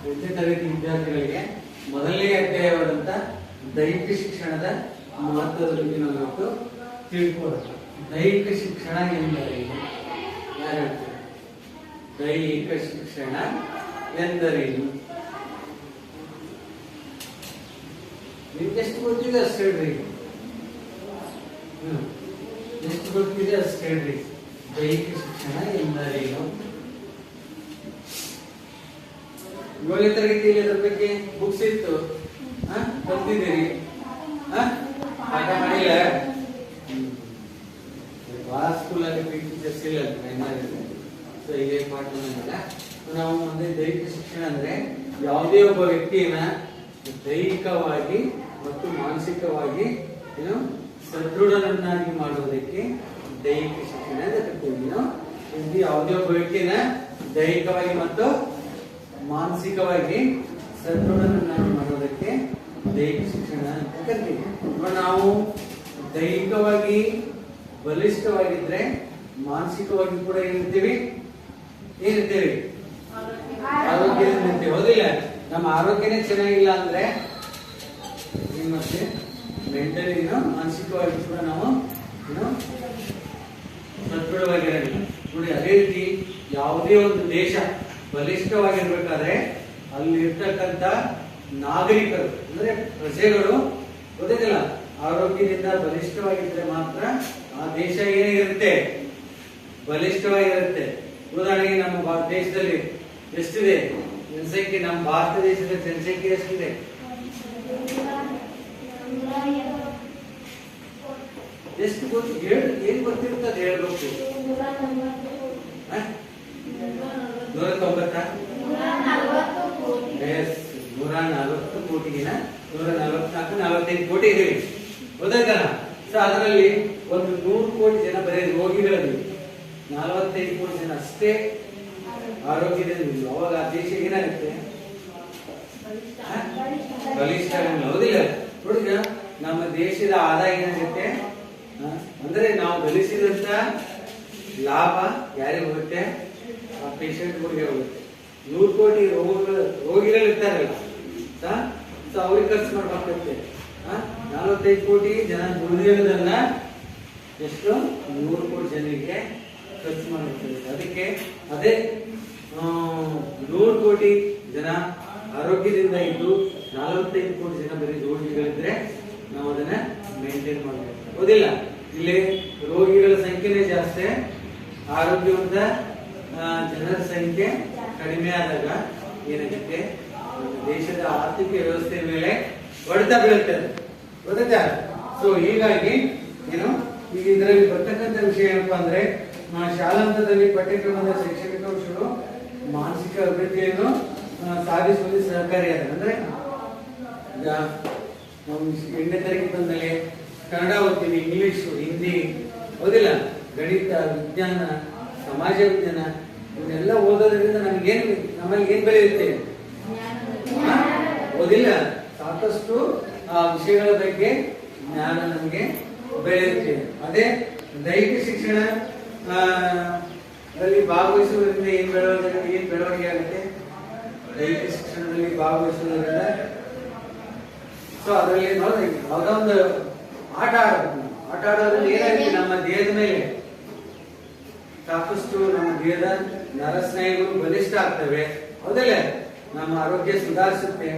8ನೇ ತರಗತಿ ವಿದ್ಯಾರ್ಥಿಗಳಿಗೆ ಮೊದಲನೇ ಅಧ್ಯಾಯವಾದಂತ ದೈಹಿಕ ಶಿಕ್ಷಣದ ಮಹತ್ವದ ಬಗ್ಗೆ ನಾವು ಇವತ್ತು ತಿಳ್ಕೊಳ್ಳೋಣ. ದೈಹಿಕ ಶಿಕ್ಷಣ ಎಂದರೇನು? ಯಾರು ಹೇಳ್ತಾರೆ? ದೈಹಿಕ ಶಿಕ್ಷಣ ಎಂದರೇನು? ನಿಮ್ಗೆ ಎಷ್ಟು ಗೊತ್ತಿದೆ ಅಷ್ಟು ಹೇಳ್ರಿ. ಎಷ್ಟು ಗೊತ್ತಿದೆ ಅಷ್ಟು ಹೇಳ್ರಿ. ದೈಹಿಕ ಶಿಕ್ಷಣ ಎಂದರೇನು? 7ನೇ ತರಗತಿಯಲ್ಲಿ ಅದ್ರ ಬಗ್ಗೆ ಬುಕ್ಸ್ ಇತ್ತು, ಕಲ್ತಿದ್ದೀರಿ, ಪಾಠ ಮಾಡಿಲ್ಲ. ಬಹಳ ಸ್ಕೂಲಲ್ಲಿ ಟೀಚರ್ಸ್ ಇಲ್ಲ, ಸೊ ಹೀಗೆ ಪಾಠ ಮಾಡಿಲ್ಲ. ನಾವು ಅಂದ್ರೆ ದೈಹಿಕ ಶಿಕ್ಷಣ ಅಂದ್ರೆ ಯಾವುದೇ ಒಬ್ಬ ವ್ಯಕ್ತಿಯನ್ನ ದೈಹಿಕವಾಗಿ ಮತ್ತು ಮಾನಸಿಕವಾಗಿ ಏನು ಸದೃಢನನ್ನಾಗಿ ಮಾಡುವುದಕ್ಕೆ ದೈಹಿಕ ಶಿಕ್ಷಣ ಅಂತ ಕರಿತೀವಿ. ಯಾವುದೇ ಒಬ್ಬ ವ್ಯಕ್ತಿಯನ್ನ ದೈಹಿಕವಾಗಿ ಮತ್ತು ಮಾನಸಿಕವಾಗಿ ಸದೃಢನನ್ನಾಗಿ ಮಾಡುವುದಕ್ಕೆ ದೈಹಿಕ ಶಿಕ್ಷಣ ಅಂತ ಕರಿತೀವಿ. ನಾವು ದೈಹಿಕವಾಗಿ ಬಲಿಷ್ಠವಾಗಿದ್ರೆ ಮಾನಸಿಕವಾಗಿ ಕೂಡ ಏನಿರ್ತೀವಿ, ಆರೋಗ್ಯದಿಂದ ಇರ್ತೀವಿ. ಹೌದಿಲ್ಲ? ನಮ್ಮ ಆರೋಗ್ಯನೇ ಚೆನ್ನಾಗಿಲ್ಲ ಅಂದ್ರೆ ಏನ್ ಮಾಡ್ತೀವಿ? ಮೆಂಟಲಿ ಮಾನಸಿಕವಾಗಿ ಕೂಡ ನಾವು ಸದೃಢವಾಗಿರಲಿಲ್ಲ ನೋಡಿ. ಅದೇ ರೀತಿ ಯಾವುದೇ ಒಂದು ದೇಶ ಬಲಿಷ್ಠವಾಗಿರ್ಬೇಕಾದ್ರೆ ಅಲ್ಲಿರ್ತಕ್ಕಂಥ ನಾಗರಿಕರು ಅಂದ್ರೆ ಪ್ರಜೆಗಳು ಗೊತ್ತಿಲ್ಲ ಆರೋಗ್ಯದಿಂದ ಬಲಿಷ್ಠವಾಗಿದ್ರೆ ಮಾತ್ರ ಆ ದೇಶ ಏನಿರುತ್ತೆ, ಬಲಿಷ್ಠವಾಗಿರುತ್ತೆ. ಉದಾಹರಣೆಗೆ ನಮ್ಮ ದೇಶದಲ್ಲಿ ಎಷ್ಟಿದೆ ಜನಸಂಖ್ಯೆ? ನಮ್ಮ ಭಾರತ ದೇಶದ ಜನಸಂಖ್ಯೆ ಎಷ್ಟಿದೆ? ಎಷ್ಟು ಗೊತ್ತು? ಏನ್ ಗೊತ್ತಿರ್ತದೆ ಹೇಳ್ಬೇಕು. 140 ಕೋಟಿಗಿನ 144-45 ಕೋಟಿ ಇದೀವಿ, ಗೊತ್ತಾಯ್ತಲ್ಲ? ಸೊ ಅದರಲ್ಲಿ ಒಂದು 100 ಕೋಟಿ ಜನ ಬರೀ ರೋಗಿಗಳಲ್ಲಿ, 45 ಕೋಟಿ ಜನ ಅಷ್ಟೇ ಆರೋಗ್ಯದಿಂದ. ಅವಾಗ ಆ ದೇಶ ಏನಾಗುತ್ತೆ? ಬಲಿಷ್ಠ. ಹೌದಿಲ್ಲ? ನೋಡಿ, ನಮ್ಮ ದೇಶದ ಆದಾಯ ಏನಾಗುತ್ತೆ ಅಂದ್ರೆ ನಾವು ಗಳಿಸಿದಂತ ಲಾಭ ಯಾರಿಗೆ ಹೋಗುತ್ತೆ? ಆ ಪೇಷಂಟ್ಗಳಿಗೆ ಹೋಗುತ್ತೆ. 100 ಕೋಟಿ ರೋಗಿಗಳು ಇರ್ತಾರಲ್ಲ, ಸೊ ಅವ್ರಿಗೆ ಖರ್ಚು ಮಾಡ್ಬೇಕಾಗುತ್ತೆ. 45 ಕೋಟಿ ಜನ ದುಡಿಯೋದನ್ನ ಎಷ್ಟು? 100 ಕೋಟಿ ಜನರಿಗೆ ಖರ್ಚು ಮಾಡಬೇಕು. ಅದಕ್ಕೆ ಅದೇ 100 ಕೋಟಿ ಜನ ಆರೋಗ್ಯದಿಂದ ಇದ್ದು 45 ಕೋಟಿ ಜನ ಬರೀ ರೋಗಿಗಳಿದ್ರೆ ನಾವು ಅದನ್ನ ಮೇಂಟೈನ್ ಮಾಡಬೇಕು. ಹೌದಿಲ್ಲ? ಇಲ್ಲಿ ರೋಗಿಗಳ ಸಂಖ್ಯೆನೇ ಜಾಸ್ತಿ, ಆರೋಗ್ಯವಂತ ಜನರ ಸಂಖ್ಯೆ ಕಡಿಮೆ ಆದಾಗ ಏನಾಗುತ್ತೆ? ದೇಶದ ಆರ್ಥಿಕ ವ್ಯವಸ್ಥೆ ಮೇಲೆ ಹೊಡೆತ ಬೀಳುತ್ತದೆ, ಗೊತ್ತಾ? ಸೊ ಹೀಗಾಗಿ ಏನು ಈಗ ಇದರಲ್ಲಿ ಬರ್ತಕ್ಕಂಥ ವಿಷಯ ಏನಪ್ಪಾ ಅಂದ್ರೆ ಶಾಲಾ ಹಂತದಲ್ಲಿ ಪಠ್ಯಕ್ರಮದ ಶೈಕ್ಷಣಿಕ ಅಂಶಗಳು ಮಾನಸಿಕ ಅಭಿವೃದ್ಧಿಯನ್ನು ಸಾಧಿಸುವಲ್ಲಿ ಸಹಕಾರಿಯಾದ. ಅಂದ್ರೆ ನಾವು 8ನೇ ತರಗತಿ ಬಂದಲ್ಲಿ ಕನ್ನಡ ಓದ್ತೀವಿ, ಇಂಗ್ಲಿಷ್, ಹಿಂದಿ, ಓದಿಲ್ಲ, ಗಣಿತ, ವಿಜ್ಞಾನ, ಸಮಾಜ ವಿಜ್ಞಾನ ಇವನ್ನೆಲ್ಲ ಓದೋದ್ರಿಂದ ನಮ್ಮಲ್ಲಿ ಏನ್ ಬೆಳೆಯುತ್ತೆ? ಓದಿಲ್ಲ, ಸಾಕಷ್ಟು ಆ ವಿಷಯಗಳ ಬಗ್ಗೆ ಜ್ಞಾನ ನಮಗೆ ಬೆಳೆಯುತ್ತೆ. ಅದೇ ದೈಹಿಕ ಶಿಕ್ಷಣ ಅಲ್ಲಿ ಭಾಗವಹಿಸುವುದರಿಂದ ಏನ್ ಬೆಳವಣಿಗೆ ಆಗುತ್ತೆ? ದೈಹಿಕ ಶಿಕ್ಷಣದಲ್ಲಿ ಭಾಗವಹಿಸುವುದರಿಂದ ಸೊ ಅದರಲ್ಲಿ ಯಾವುದೋ ಒಂದು ಆಟ ಆಡೋದ್ರಿಂದ ಏನಾಗುತ್ತೆ? ನಮ್ಮ ದೇಹದ ಮೇಲೆ ಸಾಕಷ್ಟು ನಮ್ಮ ದೇಹದ ನರಸ್ನಾಯುಗಳು ಬಲಿಷ್ಠ ಆಗ್ತವೆ, ಹೌದಲ್ಲ? ನಮ್ಮ ಆರೋಗ್ಯ ಸುಧಾರಿಸುತ್ತೆ.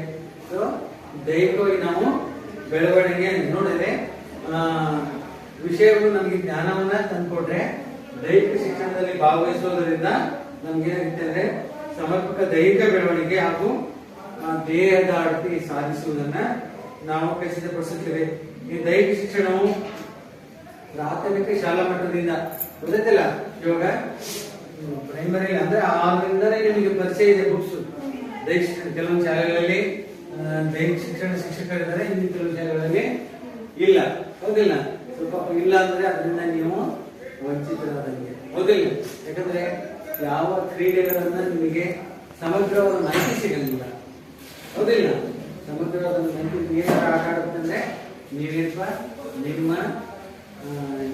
ಸೊ ದೈಹಿಕವಾಗಿ ನಾವು ಬೆಳವಣಿಗೆ ನೋಡಿದ್ರೆ ವಿಷಯಗಳು ನಮಗೆ ಜ್ಞಾನವನ್ನ ತಂದ್ಕೊಟ್ರೆ ದೈಹಿಕ ಶಿಕ್ಷಣದಲ್ಲಿ ಭಾಗವಹಿಸುವುದರಿಂದ ನಮ್ಗೆ ಏನಾಗುತ್ತೆ ಅಂದ್ರೆ ಸಮರ್ಪಕ ದೈಹಿಕ ಬೆಳವಣಿಗೆ ಹಾಗೂ ದೇಹದ ಅಳತೆ ಸಾಧಿಸುವುದನ್ನ ನಾವು ಖಚಿತಪಡಿಸುತ್ತೇವೆ. ಈ ದೈಹಿಕ ಶಿಕ್ಷಣವು ಪ್ರಾಥಮಿಕ ಶಾಲಾ ಮಟ್ಟದಿಂದ ಗೊತ್ತಲ್ಲ, ಇವಾಗ ಪ್ರೈಮರಿ ಅಂದ್ರೆ 6ರಿಂದನೇ ನಿಮಗೆ ಪರಿಚಯ ಇದೆ ಬುಕ್ಸ್. ದೈಹಿಕ ಶಿಕ್ಷಣ ಕೆಲವೊಂದು ಶಾಲೆಗಳಲ್ಲಿ ದೈಹಿಕ ಶಿಕ್ಷಣ ಶಿಕ್ಷಕರಿದ್ದಾರೆ, ಇನ್ನು ಕೆಲವು ಶಾಲೆಗಳಲ್ಲಿ ಇಲ್ಲ, ಹೌದಿಲ್ಲ? ಸ್ವಲ್ಪ ಇಲ್ಲ ಅಂದ್ರೆ ಅದರಿಂದ ನೀವು ವಂಚಿತರಾದಂಗೆ, ಹೌದಿಲ್ಲ? ಯಾಕಂದ್ರೆ ಯಾವ ಕ್ರೀಡೆಗಳನ್ನ ನಿಮಗೆ ಸಮಗ್ರವಾದ ಮಾಹಿತಿ ಸಿಗಲಿಲ್ಲ, ಹೌದಿಲ್ಲ? ಸಮಗ್ರವಾದ ಮಾಹಿತಿ ಏನಾರ ಆಟ ಆಡುತ್ತಂದ್ರೆ ನೀವೇನ್ಪ ನಿಮ್ಮ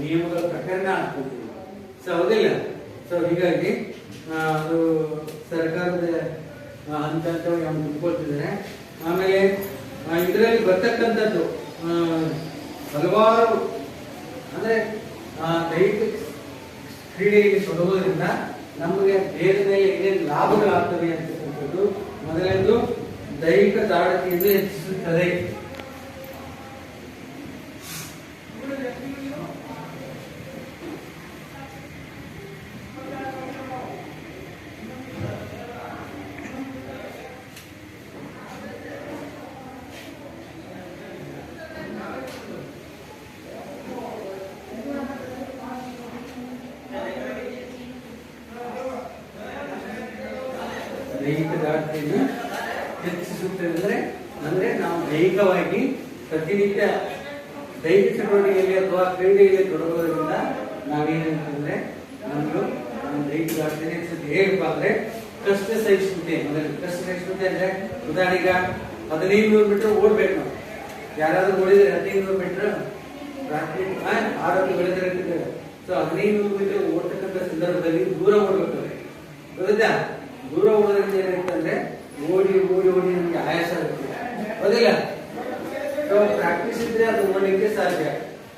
ನಿಯಮಗಳ ಪ್ರಕರಣ ಆಗ್ತಿದ್ದೀವಿ. ಸೊ ಹೌದಿಲ್ಲ? ಸೊ ಹೀಗಾಗಿ ಅದು ಸರ್ಕಾರದ ಹಂತ ಹಂತವಾಗಿ ಅವ್ನು ತುಂಬಿಕೊಳ್ತಿದ್ದಾನೆ. ಆಮೇಲೆ ಇದರಲ್ಲಿ ಬರ್ತಕ್ಕಂಥದ್ದು ಹಲವಾರು ಅಂದ್ರೆ ದೈಹಿಕ ಕ್ರೀಡೆಯಲ್ಲಿ ತೊಡಗೋದ್ರಿಂದ ನಮಗೆ ದೇಹದ ಮೇಲೆ ಏನೇನು ಲಾಭಗಳಾಗ್ತವೆ ಅಂತಕ್ಕಂಥದ್ದು. ಮೊದಲನೇದು ದೈಹಿಕ ದಾಢ್ಯತೆಯನ್ನು ಹೆಚ್ಚಿಸುತ್ತದೆ. ದೈಹಿಕ ದಾಢ್ಯತೆಯನ್ನು ಹೆಚ್ಚಿಸುತ್ತದೆ ಅಂದ್ರೆ ನಾವು ದೈಹಿಕವಾಗಿ ಪ್ರತಿನಿತ್ಯ ದೈಹಿಕ ಚಟುವಟಿಕೆಯಲ್ಲಿ ಅಥವಾ ಕ್ರೀಡೆಯಲ್ಲಿ ತೊಡಗೋದ್ರಿಂದ ನಾವೇನಂತಂದ್ರೆ ನಮ್ಗೆ ದೈಹಿಕ ದಾಢ್ಯತೆ ಹೆಚ್ಚುತ್ತೆ. ಹೇಗಪ್ಪ ಅಂದ್ರೆ ಕಷ್ಟ ಸಹಿಷ್ಣುತೆ. ಮೊದಲು ಕಷ್ಟ ಸಹಿಷ್ಣುತೆ ಅಂದ್ರೆ ಉದಾಹರಣೆಗೆ 1500 ಮೀಟರ್ ಓಡ್ಬೇಕು ನಾವು. ಯಾರಾದ್ರೂ ಓಡಿದ್ರೆ 1500 ಮೀಟರ್ ಆರೋಗ್ಯ ಬೆಳೆದಿರ್ತಿದ್ದಾರೆ. ಸೊ 1500 ಮೀಟರ್ ಓಡ್ತಕ್ಕಂಥ ಸಂದರ್ಭದಲ್ಲಿ ದೂರ ಓಡ್ಬೇಕಾದ್ರೆ ಗೊತ್ತಾ, ದೂರ ಓಡೋದ್ರಿಂದ ಏನಾಗುತ್ತೆ ಓಡಿ ಓಡಿ ಓಡಿ ನಮ್ಗೆ ಆಯಾಸ ಆಗುತ್ತೆ, ಹೌದಿಲ್ಲ? ಪ್ರಾಕ್ಟೀಸ್ ಇದ್ರೆ ಅದು ಓಡಲಿಕ್ಕೆ ಸಾಧ್ಯ,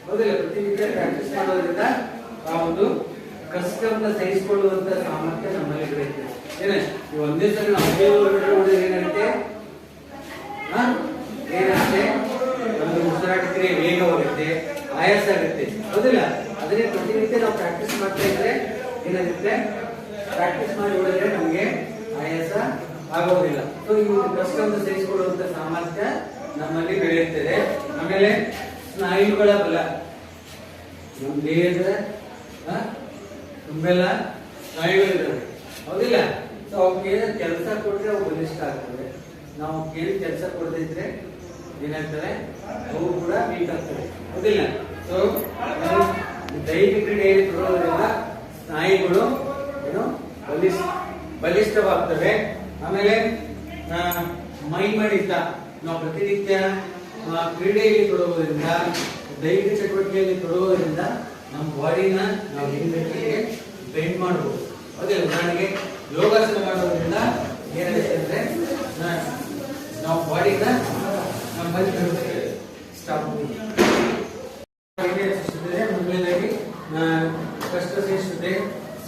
ಹೌದಿಲ್ಲ? ಪ್ರತಿನಿತ್ಯ ಪ್ರಾಕ್ಟೀಸ್ ಮಾಡೋದ್ರಿಂದ ಆ ಒಂದು ಕಷ್ಟವನ್ನ ಸಹಿಸಿಕೊಳ್ಳುವಂತ ಸಾಮರ್ಥ್ಯ ನಮ್ಮಲ್ಲಿ ಬೆಳೆಯುತ್ತೆ. ಏನೇ ಒಂದೇ ಸಲ 1500 ಮೀಟರ್ ಓಡಿದ್ರೆ ಏನಾಗುತ್ತೆ, ಒಂದು ಉಸಿರಾಟ ಕ್ರಿಯೆ ವೇಗವಾಗುತ್ತೆ, ಆಯಾಸ ಆಗುತ್ತೆ, ಹೌದಿಲ್ಲ? ಅದನ್ನೇ ಪ್ರತಿನಿತ್ಯ ನಾವು ಪ್ರಾಕ್ಟೀಸ್ ಮಾಡ್ತಾ ಇದ್ರೆ ಏನಾಗುತ್ತೆ, ಪ್ರಾಕ್ಟೀಸ್ ಮಾಡಿ ಓಡಿದ್ರೆ ನಮಗೆ ಆಯಾಸ ಆಗೋದಿಲ್ಲ. ಸೊ ಈ ಕಷ್ಟವನ್ನು ಸಹಿಸಿಕೊಳ್ಳುವಂತ ಸಾಮರ್ಥ್ಯ ನಮ್ಮಲ್ಲಿ ಬೆಳೆಯುತ್ತದೆ. ಆಮೇಲೆ ಸ್ನಾಯುಗಳ ಬಲ, ನಮ್ಮ ದೇಹದ ತುಂಬೆಲ್ಲ ಸ್ನಾಯುಗಳಿದ್ದಾವೆ, ಹೌದಿಲ್ಲ? ಸೊ ಅವಕ್ಕೆ ಕೆಲಸ ಕೊಟ್ರೆ ಅವು ಬಲಿಷ್ಠ ಆಗ್ತವೆ. ನಾವು ಕೇಳಿ ಕೆಲಸ ಕೊಡದಿದ್ರೆ ಏನಾಗ್ತದೆ, ಅವು ಕೂಡ ವೀಕ್ ಆಗ್ತವೆ, ಹೌದಿಲ್ಲ? ಸೊ ದೈಹಿಕ ಕ್ರೀಡೆಯಲ್ಲಿ ತೊಡಗೋದ್ರಿಂದ ಸ್ನಾಯುಗಳು ಏನು ಬಲಿಷ್ಠವಾಗ್ತವೆ. ಆಮೇಲೆ ಮೈಮಡಿತ, ನಾವು ಪ್ರತಿನಿತ್ಯ ಕ್ರೀಡೆಯಲ್ಲಿ ತೊಡಗೋದ್ರಿಂದ ದೈಹಿಕ ಚಟುವಟಿಕೆಯಲ್ಲಿ ತೊಡಗೋದ್ರಿಂದ ನಮ್ಮ ಬಾಡಿನ ನಾವು ಹಿಂದಕ್ಕೆ ಬೆಂಡ್ ಮಾಡಬಹುದು, ಹೌದಿಲ್ಲ? ಉದಾಹರಣೆಗೆ ಯೋಗಾಸನ ಮಾಡೋದ್ರಿಂದ ಏನಾಗುತ್ತೆ ಅಂದ್ರೆ ನಾವು ಬಾಡಿನ ನಮ್ಮಲ್ಲಿ ಸ್ಟಾಪ್ ಮೊದಲನೇದಾಗಿ ಕಷ್ಟ ಸಹಿಷ್ಣುತೆ,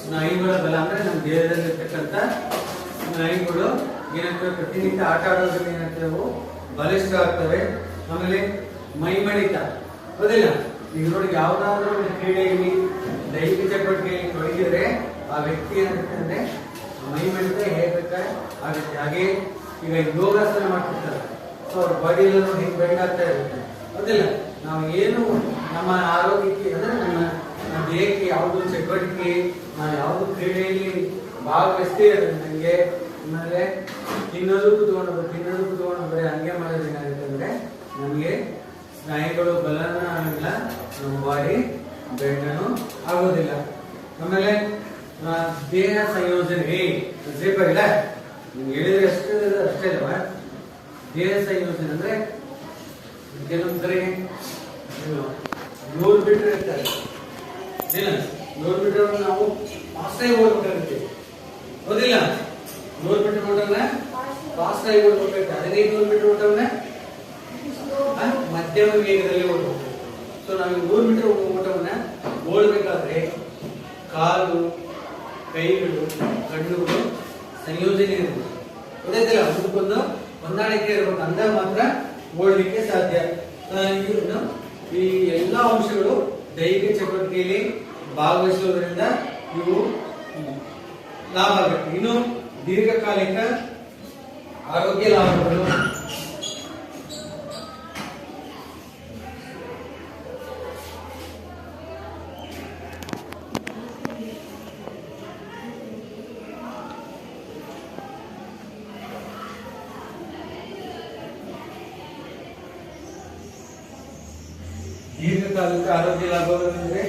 ಸ್ನಾಯುಗಳ ಬಲ ಅಂದ್ರೆ ನಮ್ಮ ದೇಹದಲ್ಲಿರ್ತಕ್ಕಂಥ ಸ್ನಾಯುಗಳು ಏನಾಗ್ತವೆ, ಪ್ರತಿನಿತ್ಯ ಆಟ ಆಡೋದ್ರಿಂದ ಏನಾಗ್ತವೆ, ಅವು ಬಲಿಷ್ಠ ಆಗ್ತವೆ. ಆಮೇಲೆ ಮೈಮಡಿತ, ಹೌದಿಲ್ಲ? ಈಗ ನೋಡಿ, ಯಾವ್ದಾದ್ರು ಒಂದು ಕ್ರೀಡೆಯಲ್ಲಿ ದೈಹಿಕ ಚಟುವಟಿಕೆಯಲ್ಲಿ ತೊಡಗಿದ್ರೆ ಆ ವ್ಯಕ್ತಿ ಏನಾಗುತ್ತೆ ಅಂದ್ರೆ ಮೈಮಡಿತ ಆಗುತ್ತೆ. ಹಾಗೆ ಈಗ ಯೋಗಾಸನ ಮಾಡ್ತಿರ್ತಾರೆ, ಸೊ ಅವ್ರ ಬಾಡಿ ಎಲ್ಲ ಹಿಂಗೆ ಬೆಂಡ್ ಆಗ್ತಾ ಇರುತ್ತೆ, ಹೌದಿಲ್ಲ? ನಾವು ಏನು ನಮ್ಮ ಆರೋಗ್ಯಕ್ಕೆ ಅಂದ್ರೆ ನಮ್ಮ ದೇಹಕ್ಕೆ ಯಾವ್ದು ಚಟುವಟಿಕೆ, ನಾವು ಯಾವ್ದು ಕ್ರೀಡೆಯಲ್ಲಿ ಭಾಗವಹಿಸ್ತೀವಿ ನನಗೆ ಆಮೇಲೆ ತಿನ್ನೋದು ಕುತ್ಕೊಂಡು ಬರೀ ಹಂಗೆ ಮಾಡೋದು ಏನಾಗುತ್ತೆ ಅಂದ್ರೆ ನಮಗೆ ಸ್ನಾಯುಗಳು ಬಲನ ಆಗಿಲ್ಲ, ನಮ್ಮ ಬಾಡಿ ಬೆಂಡನು ಆಗೋದಿಲ್ಲ. ಆಮೇಲೆ ದೇಹ ಸಂಯೋಜನೆ ಇಲ್ಲ, ನಿಮ್ಗೆ ಹೇಳಿದ್ರೆ ಅಷ್ಟೇ ಅಲ್ವಾ? ದೇಹ ಸಂಯೋಜನೆ ಅಂದ್ರೆ ಕೆಲವೊಂದ್ ಕಡೆ 100 ಮೀಟರ್ ಇರ್ತಾರೆ, 100 ಮೀಟರ್ ನಾವು ಫಾಸ್ಟ್ ಆಗಿ ಓಡ್ಬೇಕಾಗುತ್ತೆ, ಹೌದಿಲ್ಲ? 100 ಮೀಟರ್ ಓಟವನ್ನ ಫಾಸ್ಟ್ ಆಗಿ ಓಡ್ಬೇಕಾಗುತ್ತೆ. 1500 ಮೀಟರ್ ಓಟವನ್ನ ಮಧ್ಯಮ ವೇಗದಲ್ಲಿ ಓಡಬೇಕು. ಸೊ ನಾವು 100 ಮೀಟರ್ ಓಟವನ್ನ ಓಡಬೇಕಾದ್ರೆ ಕಾಲು, ಕೈಗಳು, ಕಣ್ಣುಗಳು ಸಂಯೋಜನೆ ಇರಬೇಕು, ಗೊತ್ತಾಯ್ತಲ್ಲ? ಅದಕ್ಕೊಂದು ಹೊಂದಾಣಿಕೆ ಇರಬೇಕು, ಅಂದಾಗ ಮಾತ್ರ ಓಡಲಿಕ್ಕೆ ಸಾಧ್ಯ. ಈ ಎಲ್ಲಾ ಅಂಶಗಳು ದೈಹಿಕ ಚಟುವಟಿಕೆಯಲ್ಲಿ ಭಾಗವಹಿಸುವುದರಿಂದ ಇವು ಲಾಭ ಆಗುತ್ತೆ. ಇನ್ನು ದೀರ್ಘಕಾಲಿಕ ಆರೋಗ್ಯ ಲಾಭಗಳು, ದೀರ್ಘಕಾಲಿಕ ಆರೋಗ್ಯ ಲಾಭಗಳಂದ್ರೆ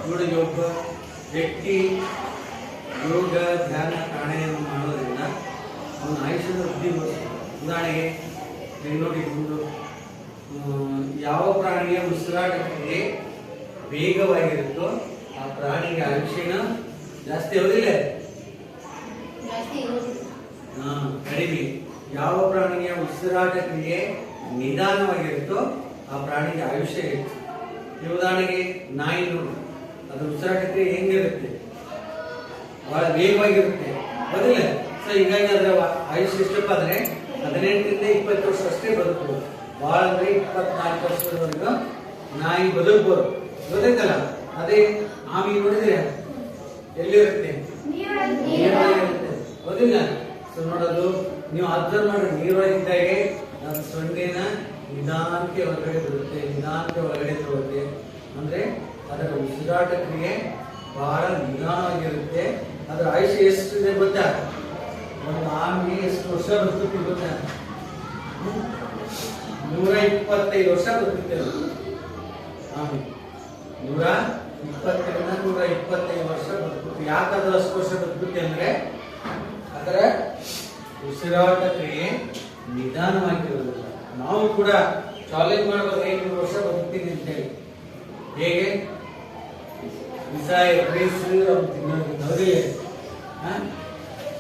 ನೋಡಿ, ಒಬ್ಬ ವ್ಯಕ್ತಿ ಯೋಗ, ಧ್ಯಾನ, ಪ್ರಾಣಾಯಾಮ ಮಾಡೋದ್ರಿಂದ ಅವನ ಆಯುಷ್ಯದ ವೃದ್ಧಿ ಮಾಡ್ತಾರೆ. ಉದಾಹರಣೆಗೆ ನೋಡಿ, ಒಂದು ಯಾವ ಪ್ರಾಣಿಯ ಉಸಿರಾಟಕ್ಕೆ ವೇಗವಾಗಿರುತ್ತೋ ಆ ಪ್ರಾಣಿಗೆ ಆಯುಷ್ಯನ ಜಾಸ್ತಿ, ಹೌದಿಲ್ಲ? ಕಡಿಮೆ. ಯಾವ ಪ್ರಾಣಿಯ ಉಸಿರಾಟ ಕ್ರಿಯೆ ನಿಧಾನವಾಗಿರುತ್ತೋ ಆ ಪ್ರಾಣಿಗೆ ಆಯುಷ್ಯ ಹೆಚ್ಚು. ಈ ಉದಾಹರಣೆಗೆ ನಾಯಿ ನೋಡಿ, ಅದು ಉಸಿರಾಟ ಕ್ರಿಯೆ ಹೆಂಗಿರುತ್ತೆ, ಬಹಳ ವೇಗವಾಗಿರುತ್ತೆ, ಬದಲ. ಸೊ ಹೀಗಾಗಿ ಅದರ ಆಯುಷ್ಯ ಎಷ್ಟಪ್ಪ ಅಂದ್ರೆ 18ರಿಂದ 20 ವರ್ಷ ಅಷ್ಟೇ ಬದುಕಬಹುದು. ಬಹಳ ಅಂದ್ರೆ 24 ವರ್ಷದವರೆಗೂ ನಾಯಿ ಬದುಕಬಹುದು, ಗೊತ್ತೈತಲ್ಲ. ಅದೇ ಆಮಿ ನೋಡಿದ್ರೆ ಎಲ್ಲಿರುತ್ತೆ, ನೀರೊಳಗಿರುತ್ತೆ, ಹೌದಿಲ್ಲ. ಸೊ ನೋಡೋದು ನೀವು ಅಬ್ಸರ್ವ್ ಮಾಡಿ, ನೀರೊಳಗಿದ್ದಾಗೆ ಸೊಂಡಿನ ನಿಧಾನಕ್ಕೆ ಹೊರಗಡೆ ಬರುತ್ತೆ, ನಿಧಾನಕ್ಕೆ ಹೊರಗಡೆ ತಗೊಳುತ್ತೆ. ಅಂದ್ರೆ ಅದರ ಉಸಿರಾಟ ಕ್ರಿಯೆ ಬಹಳ ನಿಧಾನವಾಗಿರುತ್ತೆ. ಅದರ ಆಯುಷ್ಯ ಎಷ್ಟಿದೆ ಗೊತ್ತಾ? ಒಂದು ಆಮೆ ಎಷ್ಟು ವರ್ಷ ಬದುಕುತ್ತೆ ಗೊತ್ತಾ? 125 ವರ್ಷ ಬದುಕುತ್ತೆ ಆಮೆ. 120ರಿಂದ 125 ವರ್ಷ ಬದುಕುತ್ತೆ. ಯಾಕಾದ್ರೂ ಅಷ್ಟು ವರ್ಷ ಬದುಕುತ್ತೆ ಅಂದ್ರೆ ಅದರ ಉಸಿರಾಟ ಕ್ರಿಯೆ ನಿಧಾನವಾಗಿರೋದಿಲ್ಲ. ನಾವು ಕೂಡ ಚಾಲೆಂಜ್ ಮಾಡಬಹುದು, 500 ವರ್ಷ ಬದುಕ್ತೀನಿ ಅಂತ ಹೇಳಿ. ಹೇಗೆ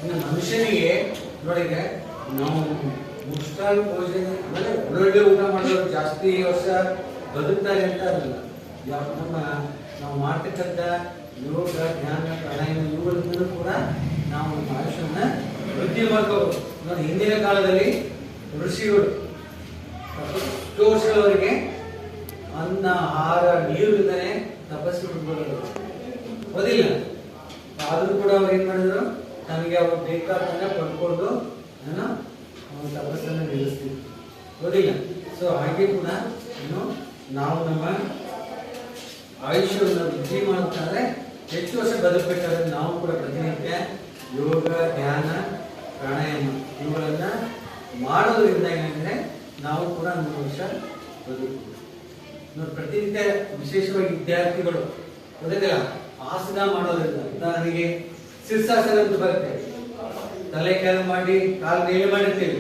ಇನ್ನು ಮನುಷ್ಯನಿಗೆ ನೋಡಿದ್ರೆ ನಾವು ಮುಷ್ಟಾಲ್ ಭೋಜನ ಅಂದ್ರೆ ಒಳ್ಳೊಳ್ಳೆ ಊಟ ಮಾಡೋರು ಜಾಸ್ತಿ ವರ್ಷ ಬದುಕ್ತಾರೆ ಅಂತ ಅಲ್ಲ. ನಾವು ಮಾಡ್ತಕ್ಕಂಥ ಯೋಗ, ಧ್ಯಾನ, ಪ್ರಾಣಾಯಾಮ ಇವುಗಳಿಂದಲೂ ಕೂಡ ನಾವು ನಮ್ಮ ಆಯುಷ್ಯನ ವೃದ್ಧಿ ಮಾಡ್ಕೋಬಹುದು. ನೋಡಿ, ಹಿಂದಿನ ಕಾಲದಲ್ಲಿ ಋಷಿಗಳು ಎಷ್ಟೋ ವರ್ಷಗಳವರೆಗೆ ಅನ್ನ, ಆಹಾರ, ನೀರು ಇಲ್ಲದೆ ತಪಸ್ಸು ಬಿಟ್ಕೊಳ್ಳೋದು, ಓದಿಲ್ಲ. ಆದ್ರೂ ಕೂಡ ಅವ್ರು ಏನ್ ಮಾಡಿದ್ರು, ತಮಗೆ ಅವ್ರು ಬೇಕಾದನ್ನ ಪಡ್ಕೊಂಡು ತಪಸ್ಸನ್ನು ನಿಲ್ಲಿಸ್ತಿದ್ರು, ಓದಿಲ್ಲ. ಸೊ ಹಾಗೆ ಕೂಡ ನಾವು ನಮ್ಮ ಆಯುಷ್ಯವನ್ನು ವೃದ್ಧಿ ಮಾಡ್ತಾರೆ, ಹೆಚ್ಚು ವರ್ಷ ಬದುಕಬೇಕಾದ್ರೆ ನಾವು ಕೂಡ ಪ್ರತಿನಿತ್ಯ ಯೋಗ, ಧ್ಯಾನ, ಪ್ರಾಣಾಯಾಮ ಇವುಗಳನ್ನ ಮಾಡೋದ್ರಿಂದ ಏನಂದ್ರೆ ನಾವು ಕೂಡ 100 ವರ್ಷ ಬದುಕಬಹುದು. ನೋಡಿ, ಪ್ರತಿನಿತ್ಯ ವಿಶೇಷವಾಗಿ ವಿದ್ಯಾರ್ಥಿಗಳು ಗೊತ್ತಿಲ್ಲ ಆಸನ ಮಾಡೋದ್ರಿಂದ, ಉದಾಹರಣೆಗೆ ಶೀರ್ಷಾಸನ ಅಂತ ಬರುತ್ತೆ, ತಲೆ ಕೆಳ ಮಾಡಿ ಕಾಲು ನೇಲೆ ಮಾಡಿರ್ತೀವಿ,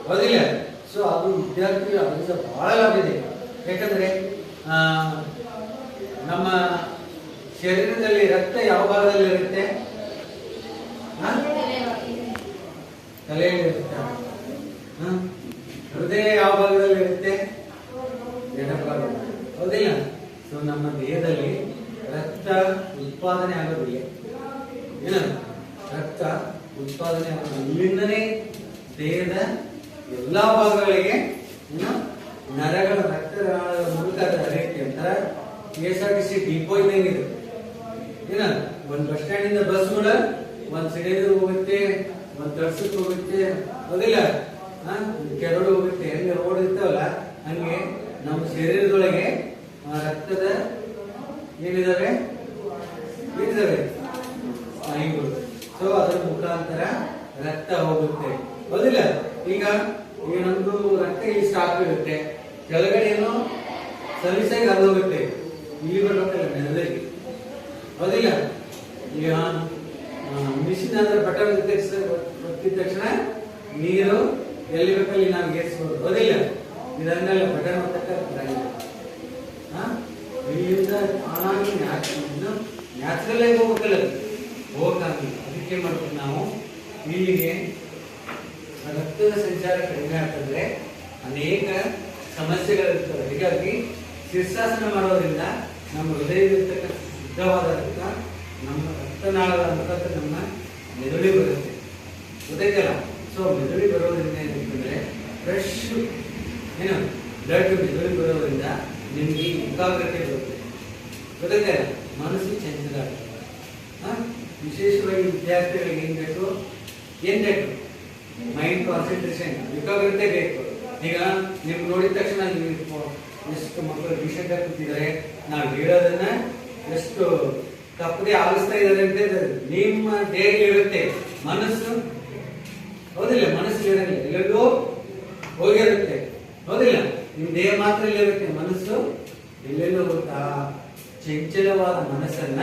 ಹೌದಿಲ್ಲ. ಸೊ ಅದು ವಿದ್ಯಾರ್ಥಿಗಳು ಅದರಿಂದ ಬಹಳ ಲಾಭ ಇದೆ. ಯಾಕಂದ್ರೆ ನಮ್ಮ ಶರೀರದಲ್ಲಿ ರಕ್ತ ಯಾವ ಭಾಗದಲ್ಲಿ ಇರುತ್ತೆ? ತಲೆಯಲ್ಲಿ ಇರುತ್ತೆ. ಹೃದಯ ಯಾವ ಭಾಗದಲ್ಲಿ ಇರುತ್ತೆ? ಎಡಭಾಗ, ಹೌದಿಲ್ಲ. ಸೊ ನಮ್ಮ ದೇಹದಲ್ಲಿ ರಕ್ತ ಉತ್ಪಾದನೆ ಆಗೋದಿಲ್ಲ, ಏನ ರಕ್ತ ಉತ್ಪಾದನೆ ಆಗೋದಿಲ್ಲ. ಇಲ್ಲಿಂದನೇ ದೇಹದ ಎಲ್ಲಾ ಭಾಗಗಳಿಗೆ ನರಗಳ ರಕ್ತನಾಳದ ಮೂಲಕ ಹರಿಯುತ್ತೆ. ಅಂತರ KSRTC ಡಿಪೋ ಇದ್ದಂಗಿದೆ. ಏನ ಒಂದ್ ಬಸ್ ಸ್ಟ್ಯಾಂಡ್ ಇಂದ ಬಸ್ಗಳು ಒಂದ್ ಸಿಡಿದು ಹೋಗುತ್ತೆ, ಒಂದ್ ತರ್ಸಕ್ ಹೋಗುತ್ತೆ, ಹೌದಿಲ್ಲ. ಕೆರಡು ಹೋಗುತ್ತೆ. ಹೆಂಗೆ ರೋಡ್ ಇರ್ತಾವಲ್ಲ ಹಂಗೆ ನಮ್ಮ ಶರೀರದೊಳಗೆ ರಕ್ತದ ಏನಿದಾವೆ ಸ್ನಾಯುಗಳು. ಸೊ ಅದರ ಮುಖಾಂತರ ರಕ್ತ ಹೋಗುತ್ತೆ, ಹೌದಿಲ್ಲ. ಈಗ ನಮ್ದು ರಕ್ತ ಇಲ್ಲಿ ಸ್ಟಾಕ್ ಇರುತ್ತೆ, ಕೆಳಗಡೆ ಏನೋ ಸಲೀಸಾಗಿ ಹರಿದೋಗುತ್ತೆ, ಇಲ್ಲಿ ಬರಬೇಕಲ್ಲ ನೆಲದಲ್ಲಿ, ಹೌದಿಲ್ಲ. ಈಗ ಮಿಷಿನ್ ಅಂದ್ರೆ ಬಟನ್ ಒತ್ತಿದ ತಕ್ಷಣ ನೀರು ಎಲ್ಲಿ ಬೇಕಲ್ಲಿ ನಾವು ಗೇರಿಸಬಹುದು, ಹೌದಿಲ್ಲ. ಇದನ್ನೆಲ್ಲ ಬಟನ್ ಒತ್ತಕ್ಕ ಇಲ್ಲಿಂದ ಆನಾಗಿ ನ್ಯಾಚುರಲ್ ಆಗಿ ಹೋಗ್ಬೇಕಲ್ಲ, ಹೋಗಕ್ಕಾಗಿ. ಅದಕ್ಕೆ ಮಾಡ್ತೀವಿ ನಾವು ಇಲ್ಲಿಗೆ ರಕ್ತದ ಸಂಚಾರ ಕಡಿಮೆ ಆಗ್ತಂದ್ರೆ ಅನೇಕ ಸಮಸ್ಯೆಗಳಿರ್ತವೆ. ಹೀಗಾಗಿ ಶೀರ್ಷಾಸನ ಮಾಡೋದ್ರಿಂದ ನಮ್ಮ ಹೃದಯದಲ್ಲಿರ್ತಕ್ಕಂಥ ಶುದ್ಧವಾದ ರಕ್ತ ನಮ್ಮ ರಕ್ತನಾಳದ ಮುಖಾಂತರ ನಮ್ಮ ಮೆದುಳಿಗೆ ಬರುತ್ತೆ, ಗೊತ್ತೈತಲ್ಲ. ಸೊ ಮೆದುಳಿಗೆ ಬರೋದ್ರಿಂದ ಏನಂತಂದ್ರೆ ಫ್ರೆಶ್ ಬ್ಲಡ್ ಮೆದುಳಿಗೆ ಬರೋದ್ರಿಂದ ನಿಮ್ಗೆ ಏಕಾಗ್ರತೆ ಬರುತ್ತೆ, ಗೊತ್ತೈತಲ್ಲ. ಮನಸ್ಸು ಚಂಚಲ ಆಗ್ತದೆ. ವಿಶೇಷವಾಗಿ ವಿದ್ಯಾರ್ಥಿಗಳಿಗೆ ಏನ್ ಬೇಕು? ಮೈಂಡ್ ಕಾನ್ಸಂಟ್ರೇಷನ್, ಏಕಾಗ್ರತೆ ಬೇಕು. ಈಗ ನೀವು ನೋಡಿದ ತಕ್ಷಣ ಎಷ್ಟು ಮಕ್ಕಳು ರೀಸೆಂಟ್ ಆಗಿ ಕೂತಿದ್ದಾರೆ, ನಾವು ಹೇಳೋದನ್ನ ಎಷ್ಟು ತಪ್ಪದೆ ಆಲಿಸ್ತಾ ಇದ್ದಾರೆ ಅಂತ ನಿಮ್ಮ ದೇಹದಲ್ಲಿ ಇರುತ್ತೆ. ಮನಸ್ಸು, ಹೌದಿಲ್ಲ, ಮನಸ್ಸು ಇರಂಗಿಲ್ಲ, ಎಲ್ಲರಿಗೂ ಹೋಗಿರುತ್ತೆ, ಹೌದಿಲ್ಲ. ನಿಮ್ ದೇಹ ಮಾತ್ರ ಇಲ್ಲಿರುತ್ತೆ, ಮನಸ್ಸು ಎಲ್ಲೆಲ್ಲೂ ಹೋಗುತ್ತಾ. ಚಂಚಲವಾದ ಮನಸ್ಸನ್ನ